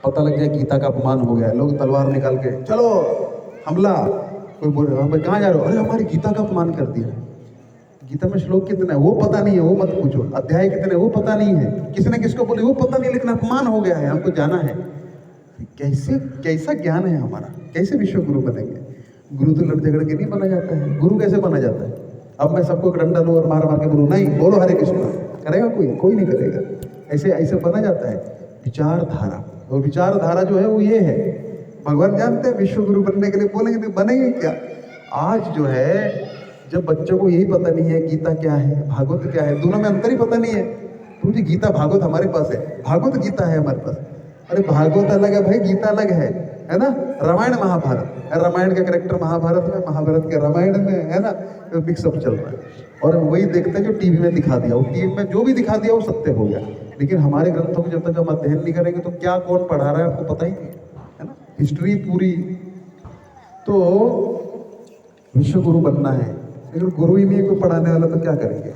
पता लग जाए गीता का अपमान हो गया, लोग तलवार निकाल के चलो हमला, कोई बोल रहे हम कहाँ जा रहे हो, अरे हमारी गीता का अपमान कर दिया, गीता में श्लोक कितने हैं वो पता नहीं है, वो मत पूछो, अध्याय कितने वो पता नहीं है, किसने किसको बोले वो पता नहीं, लेकिन अपमान हो गया है, हमको जाना है। कैसे, कैसा ज्ञान है हमारा, कैसे विश्व गुरु बनेंगे। गुरु तो लड़ झगड़ के नहीं बना जाता है। गुरु कैसे बना जाता है, अब मैं सबको डंडा लूँ और मार मार के गुरु नहीं, बोलो हरे कृष्ण, करेगा कोई नहीं करेगा। ऐसे ऐसे बना जाता है विचारधारा, और विचारधारा जो है वो ये है, भगवान जानते हैं विश्व गुरु बनने के लिए बोलेंगे, नहीं बनेंगे क्या। आज जो है जब बच्चों को यही पता नहीं है गीता क्या है, भागवत क्या है, दोनों में अंतर ही पता नहीं है। तो जी गीता भागवत हमारे पास है, भागवत गीता है हमारे पास, अरे भागवत अलग है भाई, गीता अलग है ना। रामायण महाभारत, रामायण का कैरेक्टर महाभारत में, महाभारत के रामायण में, है ना, मिक्सअप चल रहा है। और वही देखते हैं जो टीवी में दिखा दिया, वो टीवी में जो भी दिखा दिया वो सत्य हो गया। लेकिन हमारे ग्रंथों को जब तक हम अध्ययन नहीं करेंगे तो क्या कौन पढ़ा रहा है आपको पता ही नहीं, है ना, हिस्ट्री पूरी। तो विश्व गुरु बनना है, लेकिन गुरु ही नहीं कोई पढ़ाने वाला तो क्या करेंगे।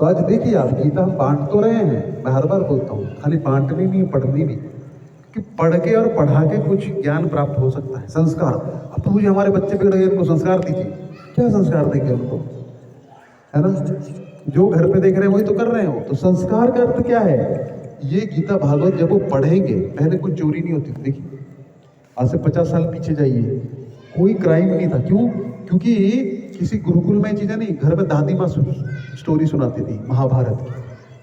तो आज देखिए आप, गीता हम बांट तो रहे हैं, मैं हर बार बोलता हूँ, खाली बांटनी नहीं पढ़नी भी, कि पढ़ के और पढ़ा के कुछ ज्ञान प्राप्त हो सकता है। संस्कार, अब तो मुझे हमारे बच्चे बिगड़ गए, उनको संस्कार दीजिए, क्या संस्कार देंगे उनको, है ना, जो घर पे देख रहे हैं वही तो कर रहे हैं वो। तो संस्कार का अर्थ क्या है, ये गीता भागवत जब वो पढ़ेंगे, पहले कुछ चोरी नहीं होती थी, देखिए आज से 50 साल पीछे जाइए, कोई क्राइम नहीं था। क्यों, क्योंकि किसी गुरुकुल में चीजें नहीं, घर में दादी माँ स्टोरी सुनाती थी महाभारत की,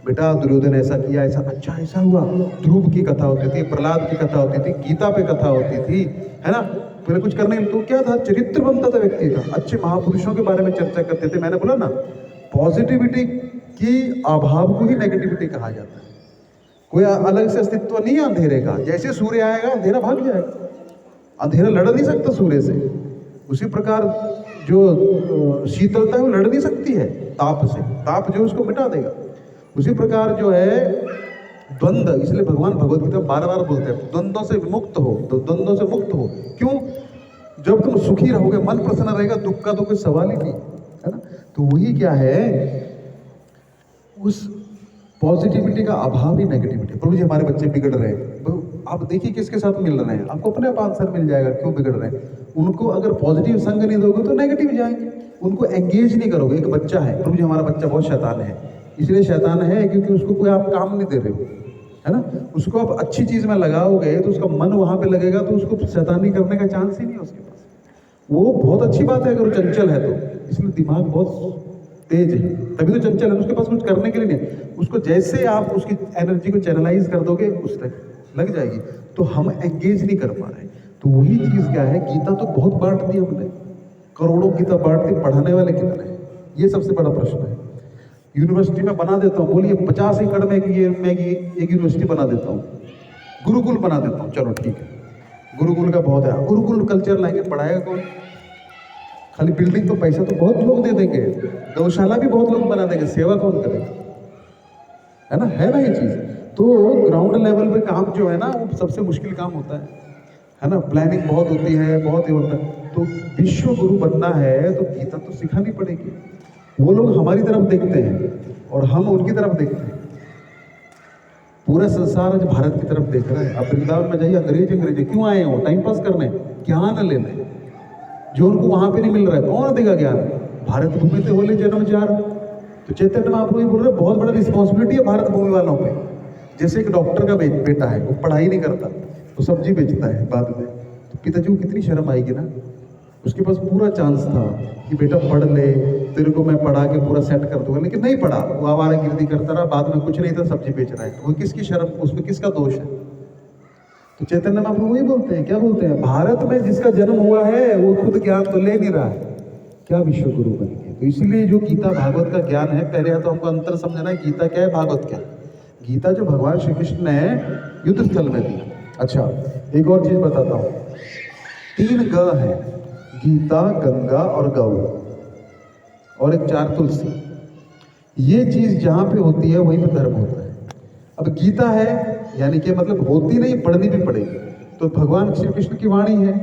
बेटा दुर्योधन ऐसा किया, ऐसा, अच्छा ऐसा हुआ। ध्रुव की कथा होती थी, प्रहलाद की कथा होती थी, गीता पे कथा होती थी, है ना। पहले कुछ करने तो क्या था, चरित्र बनता था व्यक्ति का, अच्छे महापुरुषों के बारे में चर्चा करते थे। मैंने बोला ना, पॉजिटिविटी की अभाव को ही नेगेटिविटी कहा जाता है। कोई अलग से अस्तित्व नहीं है अंधेरे का, जैसे सूर्य आएगा अंधेरा भाग जाएगा, अंधेरा लड़ नहीं सकता सूर्य से। उसी प्रकार जो शीतलता है वो लड़ नहीं सकती है ताप से, ताप जो उसको मिटा देगा। उसी प्रकार जो है द्वंद्व, इसलिए भगवान भगवद गीता बार बार बोलते हैं द्वंद्वों से विमुक्त हो, तो द्वंद्वों से मुक्त हो। क्यों, जब तुम सुखी रहोगे, मन प्रसन्न रहेगा, दुख का तो कोई सवाल ही नहीं, है ना। तो वही क्या है, उस पॉजिटिविटी का अभाव ही नेगेटिविटी। प्रभु जी हमारे बच्चे बिगड़ रहे हैं, तो आप देखिए किसके साथ मिल रहे हैं, आपको अपने आप आंसर मिल जाएगा क्यों बिगड़ रहे हैं। उनको अगर पॉजिटिव संग नहीं दोगे तो नेगेटिव जाएंगे, उनको एंगेज नहीं करोगे। एक बच्चा है, प्रभु जी हमारा बच्चा बहुत शैतान है, इसलिए शैतान है क्योंकि उसको कोई आप काम नहीं दे रहे हो, है ना। उसको आप अच्छी चीज में लगाओगे तो उसका मन वहां पे लगेगा, तो उसको शैतानी करने का चांस ही नहीं है उसके पास। वो बहुत अच्छी बात है अगर वो चंचल है तो, इसलिए दिमाग बहुत तेज है, तभी तो चंचल है, उसके पास कुछ करने के लिए नहीं। उसको जैसे आप उसकी एनर्जी को चैनलाइज कर दोगे उस तक लग जाएगी। तो हम एंगेज नहीं कर पा रहे। तो वही चीज क्या है, गीता तो बहुत बांट दी हमने, करोड़ों गीता बांट दी, पढ़ाने वाले कितने, ये सबसे बड़ा प्रश्न है। यूनिवर्सिटी में बना देता हूँ, बोलिए 50 एकड़ में एक यूनिवर्सिटी बना देता हूँ, गुरुकुल बना देता हूँ, चलो ठीक है, गुरुकुल का बहुत है, गुरुकुल कल्चर लाएंगे, पढ़ाएगा कौन। खाली बिल्डिंग तो पैसा तो बहुत लोग दे देंगे, गौशाला भी बहुत लोग बना देंगे, सेवा कौन करेगा, है ना ये चीज। तो ग्राउंड लेवल पे काम जो है ना वो सबसे मुश्किल काम होता है ना। प्लानिंग बहुत होती है, बहुत ही होता है। तो विश्व गुरु बनना है तो गीता तो सिखानी पड़ेगी। वो लोग हमारी तरफ देखते हैं और हम उनकी तरफ देखते हैं। पूरा संसार आज भारत की तरफ देख रहा है। अब वृंदावन में जाइए, अंग्रेज क्यों आए हो, टाइम पास करने, ज्ञान लेने, जो उनको वहां पे नहीं मिल रहा है। कौन देगा ज्ञान, भारत भूमि से होले जन्म चार। तो चैतन्य महाप्रभु ये बोल रहे बहुत बड़ा रिस्पॉन्सिबिलिटी है भारत भूमि वालों पे। जैसे एक डॉक्टर का बेटा है, वो पढ़ाई नहीं करता, तो सब्जी बेचता है बाद में, तो पिताजी को कितनी शर्म आएगी ना। उसके पास पूरा चांस था कि बेटा पढ़ ले, तेरे को मैं पढ़ा के पूरा सेट कर दूंगा, लेकिन नहीं पढ़ा, वो आवारागिर्दी करता रहा, बाद में कुछ नहीं था, सब्जी बेच रहा है। वो किसकी शर्म, उसमें किसका दोष है तो चैतन्य महाप्रभु वही बोलते हैं, क्या बोलते हैं, भारत में जिसका जन्म हुआ है वो खुद ज्ञान तो ले नहीं रहा है, क्या विश्व गुरु बन गया। तो इसलिए जो गीता भागवत का ज्ञान है, पहले तो हमको अंतर समझना है गीता क्या है, भागवत क्या है। गीता जो भगवान श्री कृष्ण ने युद्ध स्थल में दी। अच्छा, एक और चीज बताता हूँ, 3 ग है, गीता, गंगा और गौ, और एक 4 तुलसी। ये चीज जहां पे होती है वहीं पे धर्म होता है। अब गीता है यानी कि मतलब होती नहीं, पढ़नी भी पड़ेगी, तो भगवान श्री कृष्ण की वाणी है।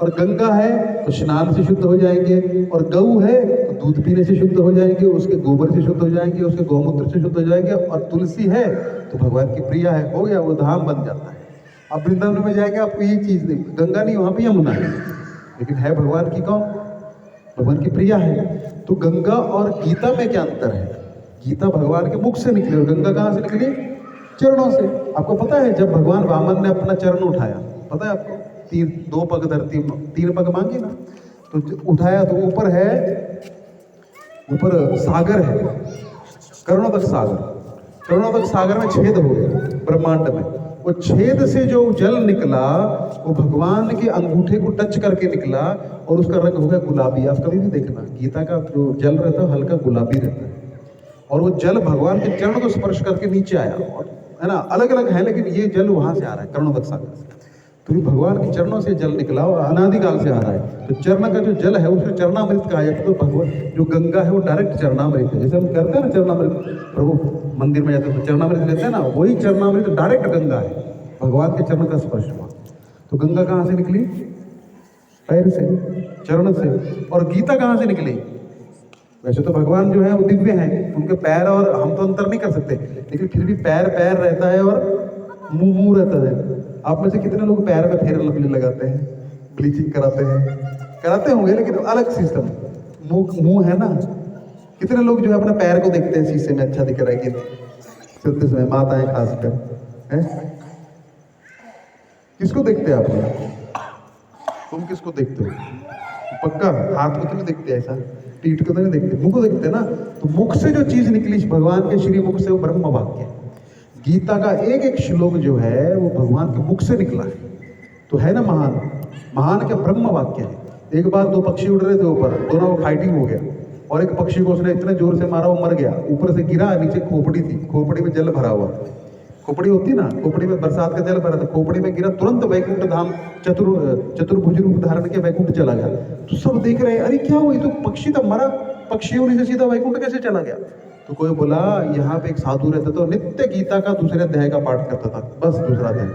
और गंगा है तो स्नान से शुद्ध हो जाएंगे, और गऊ है तो दूध पीने से शुद्ध हो जाएंगे, उसके गोबर से शुद्ध हो जाएंगे, उसके गौमूत्र से शुद्ध हो जाएंगे, और तुलसी है तो भगवान की प्रिया है, हो गया, वो धाम बन जाता है। अब वृंदावन में जाएंगे आपको ये चीज नहीं, गंगा नहीं, वहां पर यमुना है, लेकिन है भगवान की कौन, भगवान की प्रिया है। तो गंगा और गीता में क्या अंतर है, गीता भगवान के मुख से निकली और गंगा कहाँ से निकली, चरणों से। आपको पता है जब भगवान वामन ने अपना चरण उठाया, पता है आपको, 2 पग धरती, 3 पग मांगी ना, तो उठाया तो ऊपर है, ऊपर सागर है, करोड़ों तक सागर, करोड़ों तक सागर में छेद हो गया ब्रह्मांड में। वो छेद से जो जल निकला वो भगवान के अंगूठे को टच करके निकला, और उसका रंग हो गया गुलाबी। आप कभी भी देखना गीता का जो जल रहता है हल्का गुलाबी रहता है, और वो जल भगवान के चरण को स्पर्श करके नीचे आया, और है ना, अलग अलग है लेकिन ये जल वहां से आ रहा है, करोड़ों तक सागर से। तो ये भगवान के चरणों से जल निकला और अनादिकाल से आ रहा है। तो चरण का जो जल है उसको चरणामृत कहा जाता है। तो भगवान जो गंगा है वो डायरेक्ट चरणामृत है, जैसे हम करते हैं ना चरणामृत, प्रभु मंदिर में जाते हैं तो चरणामृत लेते हैं ना, वही चरणामृत डायरेक्ट गंगा है, भगवान के चरण का स्पर्श हुआ। तो गंगा कहाँ से निकली, पैर से, चरण से। और गीता कहाँ से निकली, वैसे तो भगवान जो है वो दिव्य हैं, उनके पैर और हम तो अंतर नहीं कर सकते, लेकिन फिर भी पैर पैर रहता है और मुंह मुंह रहता है। आप में से कितने लोग पैर में फेयर लवली लगाते हैं, ब्लीचिंग कराते हैं, कराते होंगे, लेकिन अलग सिस्टम, मुंह है ना। कितने लोग जो है अपने पैर को देखते हैं शीशे में, अच्छा दिख रहा है कि चलते समय, माताएं खासकर है, किसको देखते हैं आप, तुम किसको देखते हो, पक्का हाथ को तो नहीं देखते, ऐसा पीठ को तो नहीं देखते, मुंह को देखते ना। तो मुख से जो चीज निकली भगवान के श्री मुख से, वो ब्रह्म वाक्य है। गीता का एक एक श्लोक जो है वो भगवान के मुख से निकला है, तो है ना महान, महान क्या ब्रह्म वाक्य है। एक बार 2 पक्षी उड़ रहे थे ऊपर, दोनों को फाइटिंग हो गया, और एक पक्षी को उसने इतने जोर से मारा वो मर गया, ऊपर से गिरा, नीचे खोपड़ी थी, खोपड़ी में जल भरा हुआ, खोपड़ी होती ना, खोपड़ी में बरसात का जल भरा था, खोपड़ी में गिरा, तुरंत वैकुंठ धाम चतुर्भुज रूप धारण के वैकुंठ चला गया। तो सब देख रहे हैं, अरे क्या हुआ, ये तो पक्षी था, मरा, पक्षी होने से सीधा वैकुंठ कैसे चला गया। तो कोई बोला यहाँ पे एक साधु रहता था, नित्य गीता का दूसरे अध्याय का पाठ करता था, बस दूसरा अध्याय।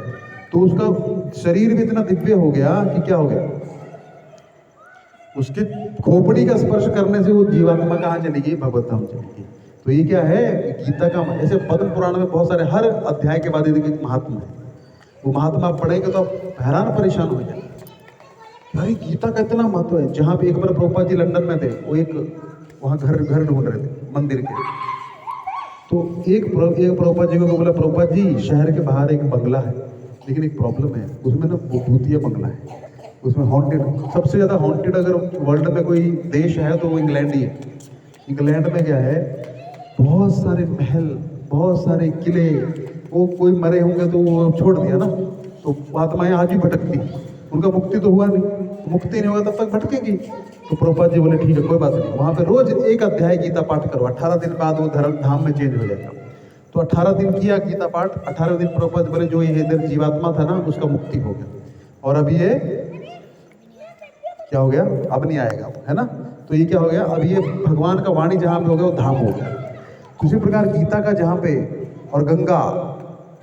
तो उसका शरीर भी इतना दिव्य हो गया कि क्या हो गया, उसके खोपड़ी का स्पर्श करने से वो जीवात्मा कहाँ चलेगी, भगवत धाम चलेगी। तो ये क्या है, गीता का, ऐसे पद्म पुराण में बहुत सारे, हर अध्याय के बाद एक महात्मा है, वो महात्मा आप पढ़ेंगे तो आप हैरान परेशान हो जाएंगे, अरे गीता का इतना महत्व है। जहाँ पे एक बार प्रभुपाद जी लंदन में थे, वो एक वहाँ घर ढूंढ रहे थे मंदिर के, तो एक प्रभुपाद जी को बोला, प्रभुपाद जी शहर के बाहर एक बंगला है, लेकिन एक प्रॉब्लम है, उसमें ना भूतिया बंगला है, उसमें हॉन्टेड, सबसे ज़्यादा हॉन्टेड अगर वर्ल्ड में कोई देश है तो वो इंग्लैंड ही है। इंग्लैंड में क्या है, बहुत सारे महल, बहुत सारे किले, वो कोई मरे होंगे तो वो छोड़ दिया ना, तो आत्माएं आज भी भटकती, उनका मुक्ति तो हुआ नहीं, मुक्ति नहीं होगा तब तक भटकेगी। तो प्रभुपाद जी बोले ठीक है कोई बात नहीं, वहाँ पे रोज एक अध्याय गीता पाठ करो, 18 दिन बाद वो धर्म धाम में चेंज हो जाएगा। तो 18 दिन किया गीता पाठ, 18वें दिन प्रभुपाद बोले जो ये इधर जीवात्मा था ना उसका मुक्ति हो गया, और अभी ये क्या हो गया, अब नहीं आएगा, है ना। तो ये क्या हो गया, अब ये भगवान का वाणी जहाँ पे हो गया वो धाम हो गया। उसी प्रकार गीता का जहाँ पे, और गंगा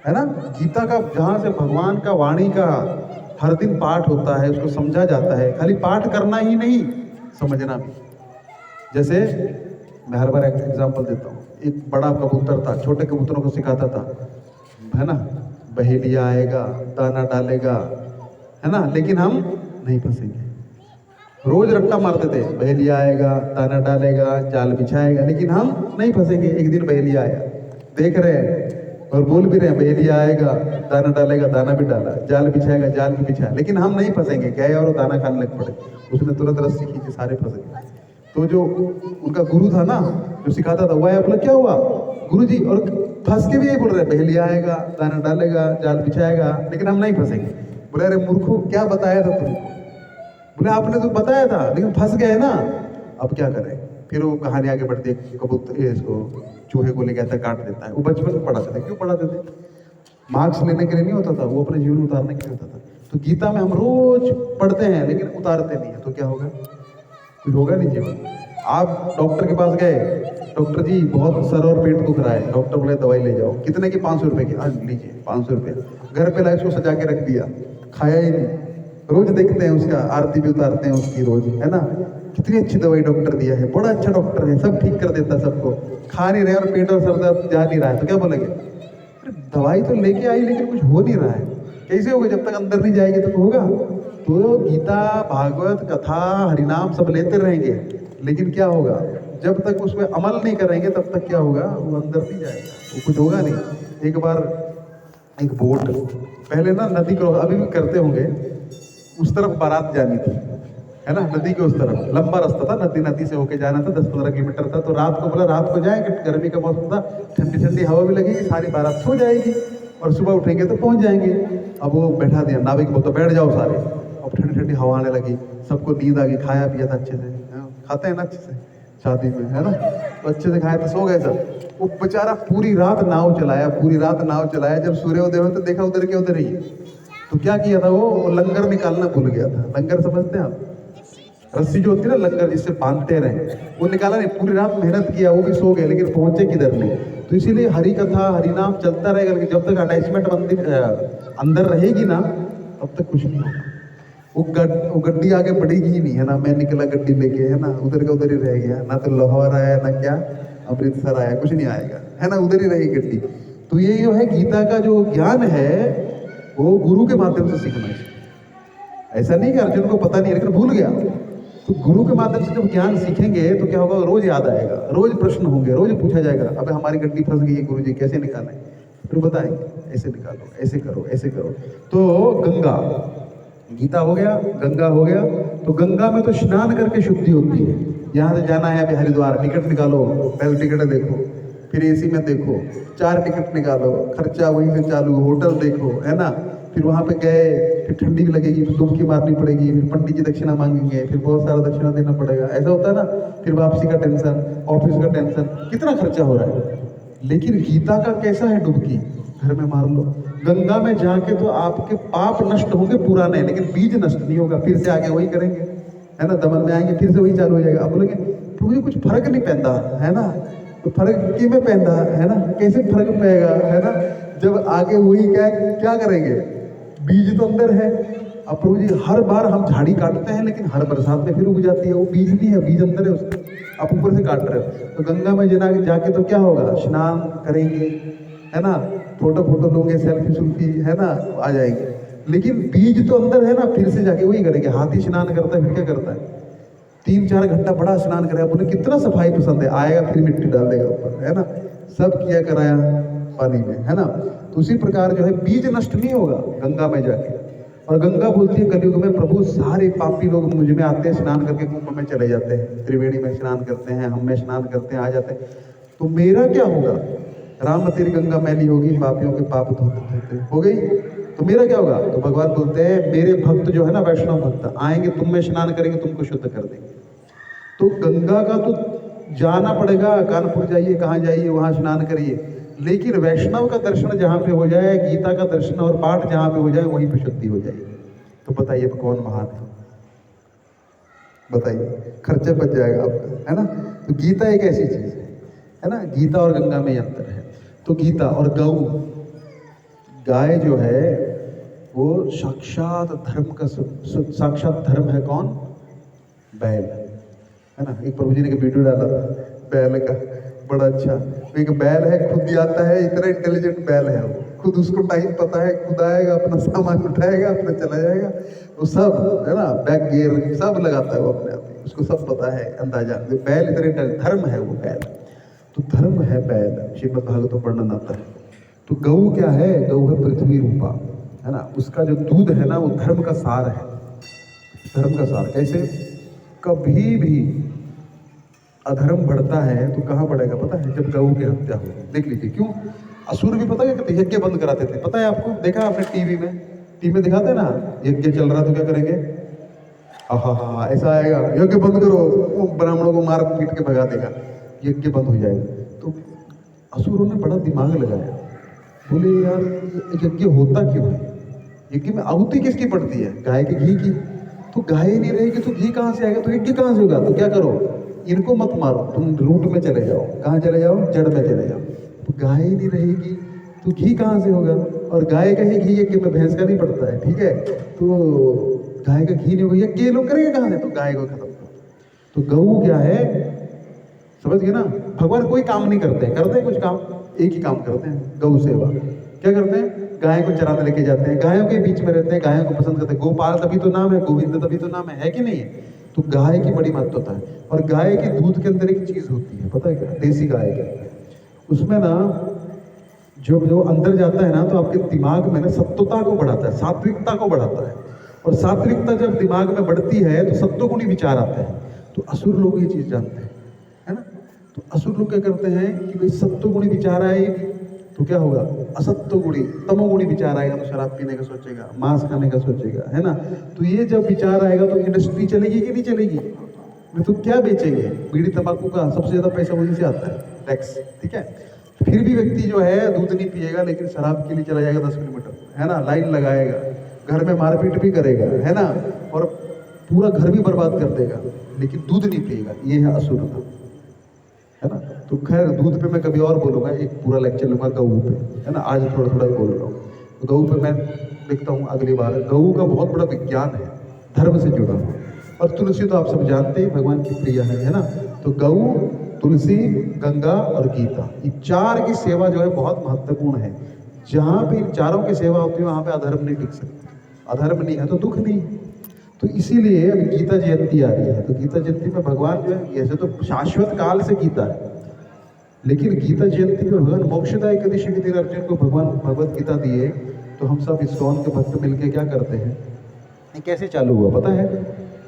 है ना, गीता का जहाँ से भगवान का वाणी का हर दिन पाठ होता है, उसको समझा जाता है, खाली पाठ करना ही नहीं, समझना भी। जैसे मैं हर बार एक एग्जाम्पल देता हूँ, एक बड़ा कबूतर था, छोटे कबूतरों को सिखाता था, है ना, बहेलिया आएगा, दाना डालेगा, है ना, लेकिन हम नहीं फंसेंगे। रोज रट्टा मारते थे, बहेलिया आएगा, दाना डालेगा, जाल बिछाएगा, लेकिन हम नहीं फंसेंगे। एक दिन बहेलिया आया, देख रहे हैं और बोल भी रहे हैं, बहेलिया आएगा, दाना डालेगा, दाना भी डाला, जाल बिछाएगा, जाल भी बिछाया, लेकिन हम नहीं फंसेंगे। गए और दाना खाने लग पड़े, उसने तुरंत रस्सी खींची, सारे फंस गए। तो जो उनका गुरु था ना, जो सिखाता था, वह बोला क्या हुआ गुरु जी, और फंस के भी यही बोल रहे हैं, पहले आएगा, दाना डालेगा, जाल बिछाएगा, लेकिन हम नहीं फंसेंगे। बोले अरे मूर्खों, क्या बताया था तुमको? बोले आपने तो बताया था लेकिन फंस गए ना, अब क्या करें? फिर वो कहानी आगे बढ़ती है, कबूतर इसको चूहे को लेके आता है, काट देता है। वो बचपन में पढ़ाते थे, क्यों पढ़ाते थे? मार्क्स लेने के लिए नहीं होता था, वो अपने जीवन में उतारने के लिए होता था। तो गीता में हम रोज पढ़ते हैं लेकिन उतारते नहीं है, तो क्या होगा? कुछ होगा नहीं जीवन। आप डॉक्टर के पास गए, डॉक्टर जी बहुत सर और पेट दुख रहा है, डॉक्टर बोले दवाई ले जाओ, कितने की? 500 रुपए की। आज लीजिए 500 रुपये। घर पे लाए, उसको सजा के रख दिया, खाया ही नहीं। रोज देखते हैं उसका, आरती भी उतारते हैं उसकी रोज, है ना? कितनी अच्छी दवाई डॉक्टर दिया है, बड़ा अच्छा डॉक्टर है, सब ठीक कर देता है सबको। खा नहीं रहे और पेट और सर दर्द जा नहीं रहा है, तो क्या बोलेंगे? अरे दवाई तो लेके आई लेकिन कुछ हो नहीं रहा है। कैसे होगा? जब तक अंदर नहीं जाएगी तो होगा। तो गीता, भागवत, कथा, हरिनाम सब लेते रहेंगे, लेकिन क्या होगा? जब तक उसमें अमल नहीं करेंगे तब तक क्या होगा? वो अंदर नहीं जाएगा, वो कुछ होगा नहीं। एक बार एक बोट, पहले ना नदी क्रॉस, अभी भी करते होंगे, उस तरफ बारात जानी थी, है ना? नदी के उस तरफ लंबा रास्ता था, नदी से होके जाना था, 10-15 किलोमीटर था। तो रात को बोला रात को जाएंगे, गर्मी का मौसम था, ठंडी ठंडी हवा भी लगेगी, सारी बारात सो जाएगी और सुबह उठेंगे तो पहुंच जाएंगे। अब वो बैठा दिया नाविक को, तो बैठ जाओ सारे। अब ठंडी ठंडी हवा आने लगी, सबको नींद आ गई, खाया पिया था अच्छे से, खाते हैं ना अच्छे से शादी में, है ना? तो अच्छे से खाए तो सो गए सब। वो बेचारा पूरी रात नाव चलाया, पूरी रात नाव चलाया। जब सूर्योदय हुआ तो देखा उधर के उधर ही है। तो क्या किया था वो लंगर निकालना भूल गया था। लंगर समझते हैं आप? रस्सी जो होती है ना, लंगर जिससे बांधते रहे, वो निकाला नहीं। पूरी रात मेहनत किया, वो भी सो गए, लेकिन पहुंचे किधर नहीं। तो इसीलिए हरि कथा, हरिनाम चलता रहेगा, लेकिन जब तक अटैचमेंट अंदर रहेगी ना, तब तक कुछ नहीं होगा। वो गड्डी आगे बढ़ेगी ही नहीं, है ना? मैं निकला गड्डी लेके, है ना? उधर का उधर ही रह गया, ना तो लाहौर आया, ना क्या अमृतसर आया, कुछ नहीं आएगा, है ना? उधर ही रहेगी गड्डी। तो ये जो है गीता का जो ज्ञान है, वो गुरु के माध्यम से सीखना चाहिए। ऐसा नहीं कि अर्जुन को पता नहीं लेकिन भूल गया। तो गुरु के माध्यम से जब ज्ञान सीखेंगे तो क्या होगा? रोज याद आएगा, रोज प्रश्न होंगे, रोज पूछा जाएगा, अबे हमारी गड्डी फंस गई है गुरु जी, कैसे निकालें? फिर बताएंगे, ऐसे निकालो, ऐसे करो, ऐसे करो। तो गंगा, गीता हो गया, गंगा हो गया। तो गंगा में तो स्नान करके शुद्धि होती है। यहाँ से जाना है अभी हरिद्वार, टिकट निकालो, पहले टिकट देखो, फिर एसी में देखो, 4 टिकट निकालो, खर्चा वहीं से चालू, होटल देखो, है ना? फिर वहाँ पे गए, फिर ठंडी भी लगेगी, फिर डुबकी मारनी पड़ेगी, फिर पंडित जी दक्षिणा मांगेंगे, फिर बहुत सारा दक्षिणा देना पड़ेगा, ऐसा होता है ना? फिर वापसी का टेंशन, ऑफिस का टेंशन, कितना खर्चा हो रहा है। लेकिन गीता का कैसा है? डुबकी घर में मार लो। गंगा में जाके तो आपके पाप नष्ट होंगे पुराने, लेकिन बीज नष्ट नहीं होगा। फिर से आगे वही करेंगे, है ना? दमन में आएंगे, फिर से वही चालू हो जाएगा। आप बोलेंगे प्रभु जी कुछ फर्क नहीं पैदा, है ना? तो फर्क कि में पैदा, है ना? कैसे फर्क पड़ेगा, है ना? जब आगे वही क्या करेंगे? बीज तो अंदर है। अब प्रभु जी हर बार हम झाड़ी काटते हैं, लेकिन हर बरसात में फिर उग जाती है। वो बीज नहीं है, बीज अंदर है उसका, आप ऊपर से काट रहे हो। तो गंगा में जाके तो क्या होगा? स्नान करेंगे, है ना? फोटो लोगे, सेल्फी, है ना? आ जाएंगे। लेकिन बीज तो अंदर है ना, फिर से जाके वही करेंगे। हाथी स्नान करता है, फिर क्या करता है? 3-4 घंटा बड़ा स्नान करेगा, बोले कितना सफाई पसंद है, आएगा फिर मिट्टी डाल देगा ऊपर, है ना? सब किया कराया पानी में, है ना? तो उसी प्रकार जो है बीज नष्ट नहीं होगा गंगा में जाके। और गंगा बोलती है कलयुग में प्रभु सारे पापी लोग मुझ में आते हैं, स्नान करके कुंभ में चले जाते हैं, त्रिवेणी में स्नान करते हैं, हम में स्नान करते हैं, आ जाते हैं। तो मेरा क्या होगा? राम तेरी गंगा मैली होगी, पापियों के पाप धोते हो गई, तो मेरा क्या होगा? तो भगवान बोलते हैं मेरे भक्त जो है ना, वैष्णव भक्त आएंगे, तुम में स्नान करेंगे, तुमको शुद्ध कर देंगे। तो गंगा का तो जाना पड़ेगा, कानपुर जाइए, कहाँ जाइए, वहाँ स्नान करिए। लेकिन वैष्णव का दर्शन जहाँ पे हो जाए, गीता का दर्शन और पाठ जहाँ पे हो जाए, वहीं पे शुद्धि हो जाएगी। तो बताइए कौन महान है? बताइए, खर्चा बच जाएगा आपका, है ना? तो गीता एक ऐसी चीज है ना? गीता और गंगा में अंतर है। तो गीता और गौ, गाय जो है वो साक्षात धर्म का साक्षात धर्म है। कौन? बैल, है ना? एक प्रभु जी ने वीडियो डाला था बैल का, बड़ा अच्छा। एक बैल है, खुद आता है, इतना इंटेलिजेंट बैल है वो, खुद उसको टाइम पता है, खुद आएगा, अपना सामान उठाएगा, अपना चला जाएगा, वो सब, है ना? बैक गियर सब लगाता है वो अपने आप ही, उसको सब पता है, अंदाजा। बैल इतने धर्म है वो बैल, तो धर्म है बैल। श्रीमद् भागवत वर्णन आता है। तो गऊ क्या है? गऊ है पृथ्वी रूपा, है ना? उसका जो दूध है ना, वो धर्म का सार है। धर्म का सार कैसे? कभी भी अधर्म बढ़ता है तो कहाँ बढ़ेगा पता है? जब गऊ की हत्या हो। देख लीजिए क्यों? असुर भी पता क्या करते, यज्ञ बंद कराते थे, पता है आपको, देखा आपने टीवी में दिखाते हैं ना, यज्ञ चल रहा तो क्या करेंगे, हाँ ऐसा आएगा, यज्ञ बंद करो, वो ब्राह्मणों को मार पीट के भगा देगा, यज्ञ बंद हो जाएगा। तो असुरों ने बड़ा दिमाग लगाया, बोले यार यज्ञ होता क्यों है, यज्ञ में आहुति किसकी पड़ती है, गाय के घी की, तो गाय नहीं रहेगी तो घी कहाँ से आएगा, तो यज्ञ कहाँ से होगा, तो क्या करो, इनको मत मारो, तुम रूट में चले जाओ, कहाँ चले जाओ, जड़ में चले जाओ, तो गाय ही नहीं रहेगी तो घी कहाँ से होगा, और गाय का ही घी यज्ञ में, भैंस का नहीं पड़ता है, ठीक है, तो गाय का घी नहीं होगा, यज्ञ ये लोग करेंगे कहाँ से, तो गाय को खत्म करो। तो गऊ क्या है, समझ गए ना, भगवान कोई काम नहीं करते हैं कुछ काम, एक ही काम करते हैं, गौ सेवा। क्या करते हैं, गाय को चराने लेके जाते हैं, गायों के बीच में रहते हैं, गायों को पसंद करते हैं, गोपाल तभी तो नाम है, गोविंद तभी तो नाम है कि नहीं है। तो गाय की बड़ी महत्वता है, और गाय के दूध के अंदर एक चीज होती है, पता है क्या, देसी गाय के, उसमें ना जो अंदर जाता है ना, तो आपके दिमाग में ना सत्वता को बढ़ाता है, सात्विकता को बढ़ाता है, और सात्विकता जब दिमाग में बढ़ती है तो सत्वगुणी विचार आते हैं। तो असुर लोग ये चीज जानते हैं, है ना। तो असुर लोग क्या करते हैं कि भाई सत्वगुणी विचार आए तो क्या होगा, असत्वगुणी तमोगुणी विचार आएगा तो शराब पीने का सोचेगा, मांस खाने का सोचेगा, है ना। तो ये जब विचार आएगा तो इंडस्ट्री चलेगी कि नहीं चलेगी, तो क्या बेचेंगे, बीड़ी तंबाकू का सबसे ज्यादा पैसा वहीं से आता है, टैक्स, ठीक है। फिर भी व्यक्ति जो है दूध नहीं पिएगा, लेकिन शराब के लिए चला जाएगा 10 किलोमीटर, है ना, लाइन लगाएगा, घर में मारपीट भी करेगा, है ना, और पूरा घर भी बर्बाद कर देगा, लेकिन दूध नहीं पिएगा। ये है असुरता, है ना। तो खैर दूध पे मैं कभी और बोलूंगा, एक पूरा लेक्चर लूंगा गऊ पे, है ना, आज थोड़ा थोड़ा बोल रहा हूँ। तो गऊ पे मैं लिखता हूँ अगली बार। गऊ का बहुत बड़ा विज्ञान है, धर्म से जुड़ा हुआ, और तुलसी तो आप सब जानते हैं भगवान की प्रिय है ना। तो गऊ, तुलसी, गंगा और गीता, ये चार की सेवा जो है बहुत महत्वपूर्ण है। जहाँ पे इन चारों की सेवा होती है वहाँ पे अधर्म नहीं टिक सकता, अधर्म नहीं है तो दुख नहीं। तो इसीलिए अभी गीता जयंती आ रही है, तो गीता जयंती में भगवान जो है, ऐसे तो शाश्वत काल से गीता है, लेकिन गीता जयंती में भगवान मोक्षदा एकादशी के दिन अर्जुन को भगवान भगवत गीता दिए। तो हम सब इस्कॉन के भक्त मिलके क्या करते हैं, ये कैसे चालू हुआ पता है,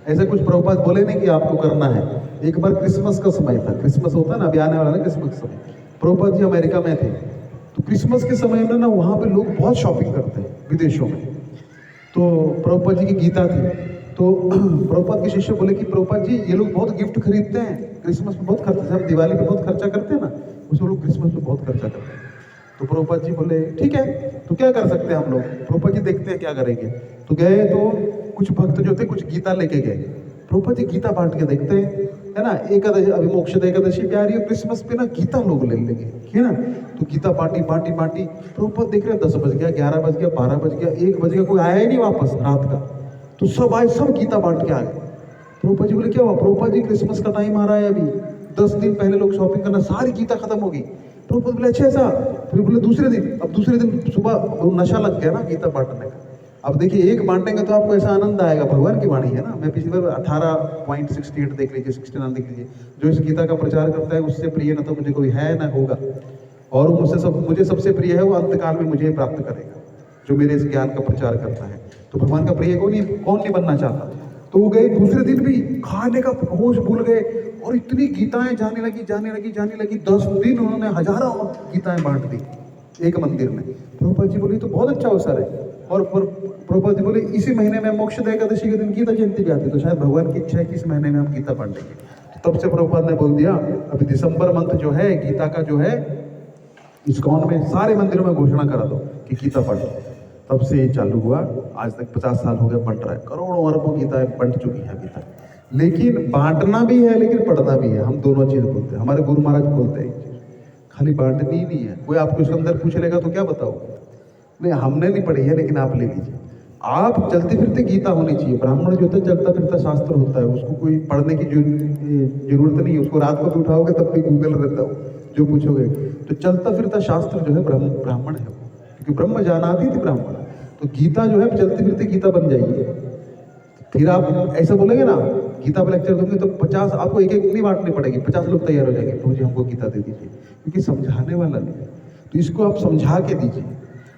ऐसा कुछ प्रभुपाद बोले नहीं कि आपको करना है। एक बार क्रिसमस का समय था, क्रिसमस होता है ना, अभी आने वाला ना क्रिसमस का समय, प्रभुपाद जी अमेरिका में थे, तो क्रिसमस के समय में ना वहाँ पे लोग बहुत शॉपिंग करते हैं विदेशों में। तो प्रभुपाद जी की गीता थी, तो प्रभुपाद के शिष्य बोले कि प्रभुपाद जी ये लोग बहुत गिफ्ट खरीदते हैं, क्रिसमस में बहुत खर्चा, हम दिवाली पे बहुत खर्चा करते हैं ना, उस लोग क्रिसमस में बहुत खर्चा करते हैं। तो प्रभुपाद जी बोले ठीक है, तो क्या कर सकते हैं हम लोग, प्रभुपाद जी देखते हैं क्या करेंगे। तो गए, तो कुछ भक्त जो थे कुछ गीता लेके गए, प्रभुपाद जी गीता बांट के देखते हैं, है ना, एकादशी अभी मोक्षदा एकादशी पे आ रही है, क्रिसमस पे ना गीता लोग ले लेंगे, है ना। तो गीता बांटी बांटी बांटी, प्रभुपाद देख रहे हैं 10 बज गया, 11 बज गया, 12 बज गया, 1 बज गया, कोई आया ही नहीं वापस रात का। तो सब आए, सब गीता बांट के आ गए। प्रभुपाद जी बोले क्या हुआ, प्रभुपाद जी क्रिसमस का टाइम आ रहा है, अभी 10 दिन पहले लोग शॉपिंग करना, सारी गीता खत्म हो गई। प्रभुपाद बोले अच्छा ऐसा, फिर बोले दूसरे दिन, अब दूसरे दिन सुबह नशा लग गया ना गीता बांटने का। अब देखिए एक बांटेंगे तो आपको ऐसा आनंद आएगा, भगवान की वाणी है ना। मैं पिछली बार 18.68 देख लीजिए, 69 देख लीजिए, जो इस गीता का प्रचार करता है उससे प्रिय न तो मुझे कोई है ना होगा, और मुझे सबसे प्रिय है वो अंतकाल में मुझे प्राप्त करेगा, जो मेरे इस ज्ञान का प्रचार करता है। तो भगवान का प्रिय कौन नहीं बनना चाहता। तो वो गए, दूसरे दिन भी खाने का होश भूल गए, और इतनी गीताएं जाने लगी 10 दिन उन्होंने हजारों गीताएं बांट दी एक मंदिर में। प्रभुपाद जी बोले तो बहुत अच्छा अवसर है, और प्रभुपाद जी बोले इसी महीने में मोक्षदा एकादशी के दिन गीता जयंती भी आती है, तो शायद भगवान की इच्छा है कि इस महीने में हम गीता बांटेंगे। तो तब से प्रभुपाद ने बोल दिया अभी दिसंबर मंथ जो है गीता का जो है इस्कॉन में सारे मंदिरों में घोषणा करा दो कि गीता पढ़ो। तब से ये चालू हुआ, आज तक 50 साल हो गए बंट रहा है, करोड़ों अरबों गीताएं बंट चुकी है अभी तक। लेकिन बांटना भी है लेकिन पढ़ना भी है, हम दोनों चीज बोलते हैं, हमारे गुरु महाराज बोलते हैं, खाली बांटनी ही नहीं है। कोई आपको इसके अंदर पूछ लेगा तो क्या बताओ, नहीं हमने नहीं पढ़ी है लेकिन आप ले लीजिए। आप चलते फिरते गीता होनी चाहिए। ब्राह्मण जो होता है चलता फिरता शास्त्र होता है, उसको कोई पढ़ने की जरूरत नहीं है, उसको रात को भी उठाओगे तब भी गूगल रहता हो जो पूछोगे। तो चलता फिरता शास्त्र जो है ब्राह्मण है, क्योंकि ब्रह्म जानाति थी ब्राह्मण। तो गीता जो है चलते फिरते गीता बन जाएगी। फिर आप ऐसा बोलेंगे ना गीता पर लेक्चर दूंगे तो 50 आपको एक नहीं बांटनी पड़ेगी, 50 लोग तैयार हो जाएंगे, प्रभु जी हमको गीता दे दीजिए, क्योंकि समझाने वाला नहीं। तो इसको आप समझा के दीजिए।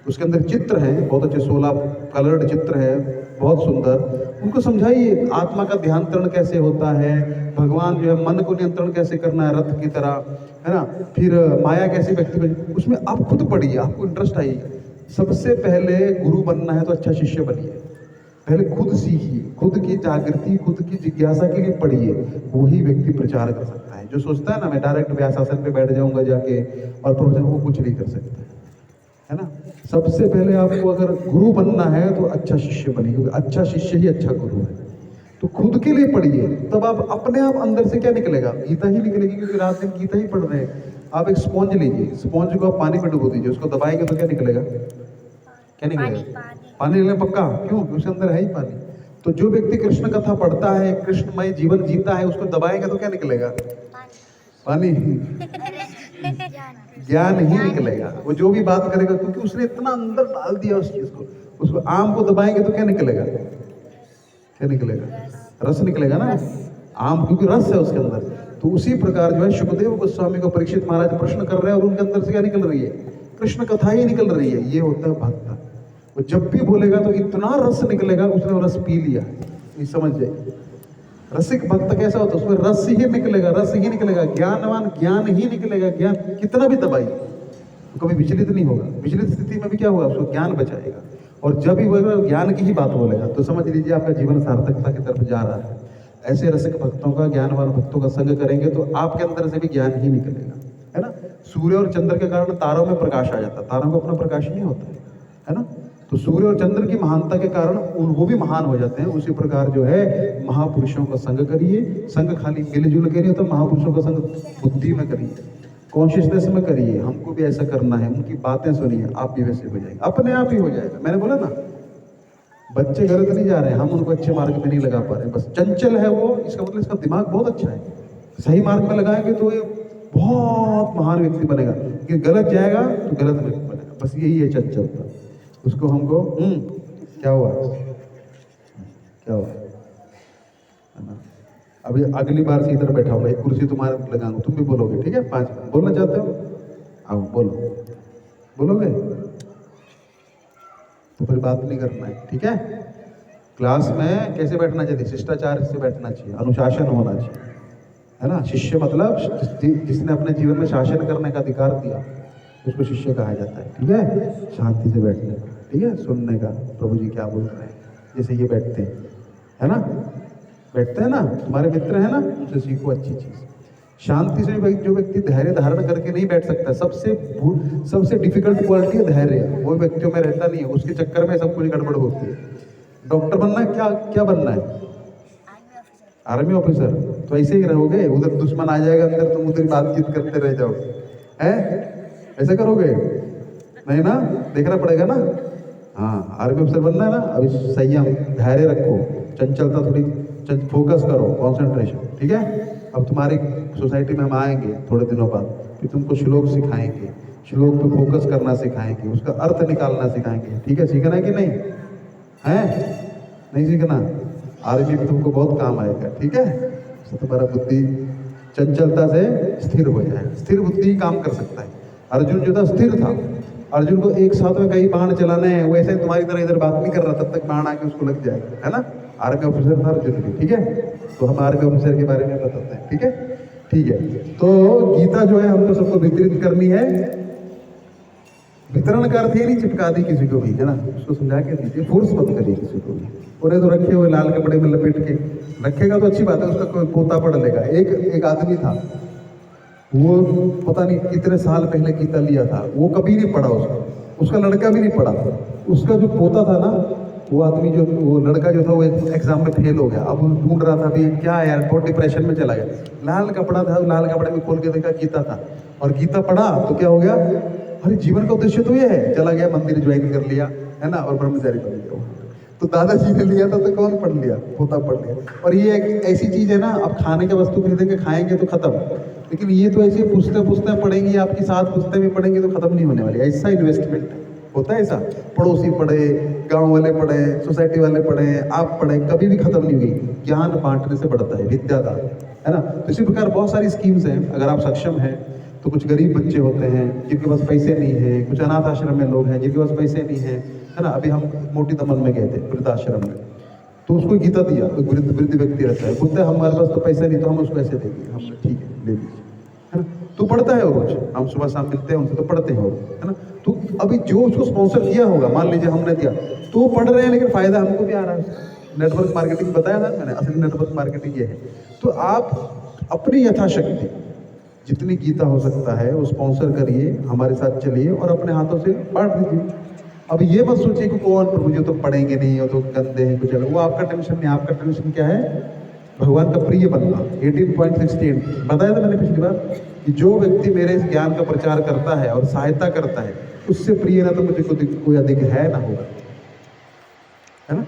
उसके अंदर चित्र है बहुत अच्छे, 16 कलर्ड चित्र है बहुत सुंदर, उनको समझाइए आत्मा का ध्यानतरण कैसे होता है, भगवान जो है मन को नियंत्रण कैसे करना है रथ की तरह, है ना। फिर माया कैसे व्यक्ति को, उसमें आप खुद पढ़िए, आपको इंटरेस्ट आएगा। सबसे पहले गुरु बनना है तो अच्छा शिष्य बनिए, पहले खुद सीखिए, खुद की जागृति, खुद की जिज्ञासा के लिए पढ़िए, वही व्यक्ति प्रचार कर सकता है। जो सोचता है ना मैं डायरेक्ट व्यासासन पे बैठ जाऊंगा जाके और प्रवचन, वो कुछ नहीं कर सकता है ना। सबसे पहले आपको अगर गुरु बनना है तो अच्छा शिष्य बनिए, क्योंकि अच्छा शिष्य ही अच्छा गुरु है। तो खुद के लिए पढ़िए, तब आप अपने आप अंदर से क्या निकलेगा, गीता ही निकलेगी, क्योंकि रात दिन गीता ही पढ़ रहे हैं। आप एक स्पॉन्ज लीजिए, स्पॉन्ज को आप पानी में डुबो दीजिए, उसको दबाएंगे तो क्या निकलेगा, क्या निकलेगा, पानी निकलेगा पक्का। क्यों, उसके अंदर है ही पानी। तो जो व्यक्ति कृष्ण कथा पढ़ता है, कृष्णमय जीवन जीता है, उसको दबाएंगे तो क्या निकलेगा, पानी, ज्ञान ही निकलेगा। वो जो भी बात करेगा, क्योंकि उसने इतना अंदर डाल दिया उस चीज को। उसको आम को दबाएंगे तो क्या निकलेगा, क्या निकलेगा, रस निकलेगा ना, आम, क्योंकि रस है उसके अंदर। तो उसी प्रकार जो है सुखदेव गोस्वामी को परीक्षित महाराज प्रश्न कर रहे हैं और उनके अंदर से क्या निकल रही है, कृष्ण कथा ही निकल रही है। ये होता है भक्त। वो जब भी बोलेगा तो इतना रस निकलेगा, उसने वो रस पी लिया, ये समझ जाइए। रसिक भक्त कैसा होता है, उसमें रस ही निकलेगा, रस ही निकलेगा, ज्ञानवान ज्ञान ही निकलेगा। ज्ञान कितना भी दबाई तो कभी विचलित नहीं होगा, विचलित स्थिति में भी क्या होगा, उसको ज्ञान बचाएगा। और जब भी बोलेगा ज्ञान की ही बात बोलेगा तो समझ लीजिए आपका जीवन सार्थकता की तरफ जा रहा है। ऐसे रसिक भक्तों का, ज्ञानवान भक्तों का संग करेंगे तो आपके अंदर से भी ज्ञान ही निकलेगा, है ना। सूर्य और चंद्र के कारण तारों में प्रकाश आ जाता है, तारों को अपना प्रकाश नहीं होता है ना। तो सूर्य और चंद्र की महानता के कारण वो भी महान हो जाते हैं। उसी प्रकार जो है महापुरुषों का संग करिए, संग खाली मिलजुल के नहीं होता, महापुरुषों का संग बुद्धि में करिए, कॉन्शियसनेस में करिए, हमको भी ऐसा करना है, उनकी बातें सुनिए, आप भी वैसे हो जाएंगे, अपने आप ही हो जाएगा। मैंने बोला ना, बच्चे गलत नहीं जा रहे हैं, हम उनको अच्छे मार्ग में नहीं लगा पा रहे, बस चंचल है वो, इसका मतलब इसका दिमाग बहुत अच्छा है। सही मार्ग में लगाएंगे तो ये बहुत महान व्यक्ति बनेगा, लेकिन गलत जाएगा तो गलत व्यक्ति बनेगा। बस यही है चंचलता। उसको हमको क्या हुआ, क्या हुआ, है ना। अभी अगली बार से इधर बैठा होगा, एक कुर्सी तुम्हारे लगाऊंगा, तुम भी बोलोगे, ठीक है। 5 बोलना चाहते हो, आओ बोलो, बोलोगे तो फिर बात नहीं करना है, ठीक है। क्लास में कैसे बैठना चाहिए, शिष्टाचार से बैठना चाहिए, अनुशासन होना चाहिए, है ना। शिष्य मतलब जिसने अपने जीवन में शासन करने का अधिकार दिया, उसको शिष्य कहा जाता है, ठीक है। शांति से बैठने का, ठीक है, सुनने का, प्रभु जी क्या बोल रहे हैं, जैसे ये बैठते हैं, है ना, बैठते हैं ना, तुम्हारे मित्र है ना, उनसे सीखो अच्छी चीज। शांति से जो व्यक्ति धैर्य धारण करके नहीं बैठ सकता, सबसे डिफिकल्ट क्वालिटी है धैर्य, वो व्यक्तियों में रहता नहीं है, उसके चक्कर में सब कुछ गड़बड़ होती है। डॉक्टर बनना है, क्या बनना है, आर्मी ऑफिसर, तो ऐसे ही रहोगे, उधर दुश्मन आ जाएगा अंदर, तुम उधर बातचीत करते रह जाओगे, हैं, ऐसे करोगे नहीं ना, देखना पड़ेगा ना। हाँ, आर्मी ऑफिसर बनना है ना, अभी संयम, धैर्य रखो, चंचलता थोड़ी, फोकस करो, कॉन्सेंट्रेशन, ठीक है। अब तुम्हारी सोसाइटी में हम आएंगे थोड़े दिनों बाद, फिर तुमको श्लोक सिखाएंगे, श्लोक पे फोकस करना सिखाएंगे, उसका अर्थ निकालना सिखाएंगे, ठीक है। सीखना है कि नहीं है, नहीं सीखना, आर्मी में तुमको बहुत काम आएगा, ठीक है। तो तुम्हारा बुद्धि चंचलता से स्थिर हो जाए, स्थिर बुद्धि ही काम कर सकता है। अर्जुन जो था स्थिर था, अर्जुन को एक साथ में कई बाण चलाने हैं, वैसे तुम्हारी तरह इधर बात नहीं कर रहा, तब तक बाण आके उसको लग जाएगा, है ना। आर्मी ऑफिसर था अर्जुन भी, ठीक है। तो हम आर्मी ऑफिसर के बारे में बताते हैं, ठीक है, ठीक है। तो गीता जो है हमको सबको वितरित करनी है। वितरण का अर्थ ये नहीं चिपका दी किसी को भी, है ना, उसको समझा के दीजिए, फोर्स मत करिए किसी को भी। पूरे तो रखे हुए लाल कपड़े में लपेट के रखेगा तो अच्छी बात है, उसका कोई पोता पढ़ लेगा। एक आदमी था, वो पता नहीं कितने साल पहले गीता लिया था, वो कभी नहीं पढ़ा, उसका लड़का भी नहीं पढ़ा, उसका जो पोता था ना, वो आदमी जो, वो लड़का जो था वो एग्जाम में फेल हो गया। अब वो ढूंढ रहा था अभी क्या है यार, बहुत डिप्रेशन में चला गया। लाल कपड़ा था, लाल कपड़े में खोल के देखा गीता था, और गीता पढ़ा तो क्या हो गया, अरे जीवन का उद्देश्य तो ये है, चला गया मंदिर ज्वाइन कर लिया, है ना, और ब्रह्मचारी बन गया। तो दादाजी ने लिया था तो कौन पढ़ लिया, पोता पढ़ लिया। और ये एक ऐसी चीज है ना, आप खाने के वस्तु खरीदे के खाएंगे तो खत्म, लेकिन ये तो ऐसे पुस्तकें पढ़ेंगी आपकी, 7 पुस्तकें भी पढ़ेंगे तो खत्म नहीं होने वाली। ऐसा इन्वेस्टमेंट होता है, ऐसा पड़ोसी पढ़े, गांव वाले पढ़े, सोसाइटी वाले पढ़े, आप पढ़े, कभी भी खत्म नहीं हुई। ज्ञान बांटने से बढ़ता है, विद्यादान, है ना। तो इसी प्रकार बहुत सारी स्कीम्स हैं, अगर आप सक्षम हैं तो। कुछ गरीब बच्चे होते हैं जिनके पास पैसे नहीं है, कुछ अनाथ आश्रम में लोग हैं जिनके पास पैसे नहीं है ना। अभी हम मोटी दमन में गए थे वृद्धाश्रम में, तो उसको गीता दिया, तो वृद्ध व्यक्ति रहता है, बोलते हैं हमारे पास तो पैसा नहीं, तो हम उसको ऐसे देंगे, हम ठीक है ले लीजिए, है ना। तू पढ़ता है रोज, हम सुबह शाम मिलते हैं उनसे तो पढ़ते हैं वो, है ना। तो अभी जो उसको स्पॉन्सर दिया होगा, मान लीजिए हमने दिया, तो वो पढ़ रहे हैं लेकिन फायदा हमको भी आ रहा है। नेटवर्क मार्केटिंग बताया ना मैंने, असली नेटवर्क मार्केटिंग ये है। तो आप अपनी यथाशक्ति जितनी गीता हो सकता है वो स्पॉन्सर करिए, हमारे साथ चलिए और अपने हाथों से बांट दीजिए। अब ये मत सोचिए कि कौन प्रभु जी तो पढ़ेंगे नहीं, हो तो गंदे हैं कुछ अलग, वो आपका टेंशन नहीं। आपका टेंशन क्या है? भगवान का प्रिय बनना। 18.68 बताया था मैंने पिछली बार कि जो व्यक्ति मेरे इस ज्ञान का प्रचार करता है और सहायता करता है, उससे प्रिय ना तो मुझे कोई अधिक है ना होगा, है ना।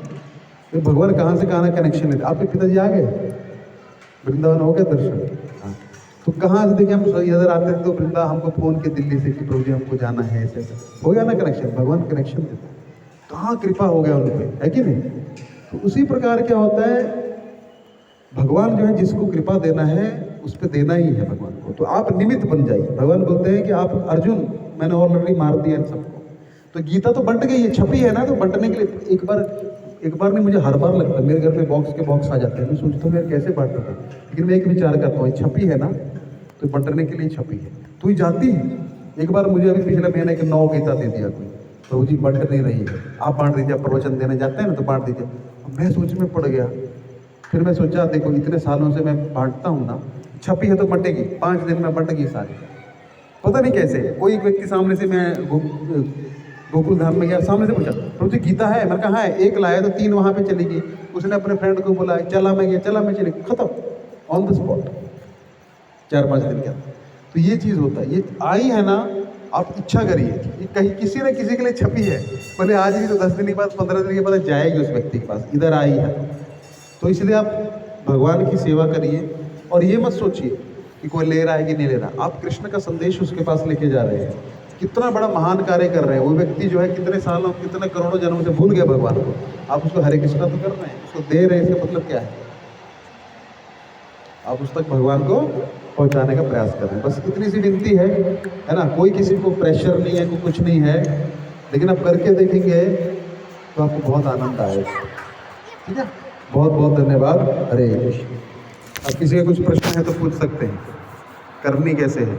तो भगवान कहाँ से कहाँ कनेक्शन लेते। आपके पिताजी आ गए, वृंदावन हो गया दर्शन, हाँ। तो कहाँ से देखिए हम इधर आते हैं तो वृंदा हमको फोन के दिल्ली से कि प्रभु जी हमको जाना है, ऐसे हो गया ना कनेक्शन। भगवान कनेक्शन देते, कहाँ कृपा हो गया उन पे, है कि नहीं। तो उसी प्रकार क्या होता है, भगवान जो है जिसको कृपा देना है उस पर देना ही है भगवान को। तो आप निमित्त बन जाइए। भगवान बोलते हैं कि आप अर्जुन, मैंने ऑलरेडी मार दिया इन सबको। तो गीता तो बंट गई है, छपी है ना, तो बंटने के लिए एक बार नहीं, मुझे हर बार लगता है। मेरे घर में बॉक्स के बॉक्स आ जाते हैं, मैं सोचता हूँ यार कैसे बांटूंगा, लेकिन मैं एक विचार करता हूँ छपी है ना तो बंटने के लिए छपी है। तू ही जाती है। एक बार मुझे अभी पिछले महीने के 9 गीता दे दिया कोई, प्रभु जी बंट नहीं रही है, आप बांट दीजिए, प्रवचन देने जाते हैं ना तो बांट दीजिए। मैं सोच में पड़ गया। फिर मैं सोचा देखो इतने सालों से मैं बांटता हूँ ना, छपी है तो बंटेगी, 5 दिन में बंट गई सारी। पता नहीं कैसे। कोई एक व्यक्ति सामने से, मैं गोकुल धाम में गया, सामने से पूछा प्रभु जी गीता है? मैंने कहा है। एक लाया तो 3 वहाँ पे चली गई। उसने अपने फ्रेंड को बोला, चला मैं गया, चला मैं चली, खत्म ऑन द स्पॉट 4-5 दिन के अंदर। तो ये चीज़ होता है, ये आई है ना, आप इच्छा करिए। ये कहीं किसी न किसी के लिए छपी है, भले आज नहीं तो 10 दिन के बाद, 15 दिन के बाद जाएगी उस व्यक्ति के पास, इधर आई है। तो इसलिए आप भगवान की सेवा करिए और ये मत सोचिए कि कोई ले रहा है कि नहीं ले रहा। आप कृष्ण का संदेश उसके पास लेके जा रहे हैं। कितना बड़ा महान कार्य कर रहे हैं। वो व्यक्ति जो है कितने सालों, कितने करोड़ों जन्मों से भूल गया भगवान को, आप उसको हरे कृष्णा तो कर रहे हैं, उसको दे रहे हैं। इसका मतलब क्या है? आप उस तक भगवान को पहुंचाने का प्रयास कर रहे हैं। बस इतनी सी विनती है ना। कोई किसी को प्रेशर नहीं है, कोई कुछ नहीं है, लेकिन आप करके देखेंगे तो आपको बहुत आनंद आएगा। ठीक है, बहुत बहुत धन्यवाद। हरे कृष्ण। अब किसी का कुछ प्रश्न है तो पूछ सकते हैं। करनी कैसे है?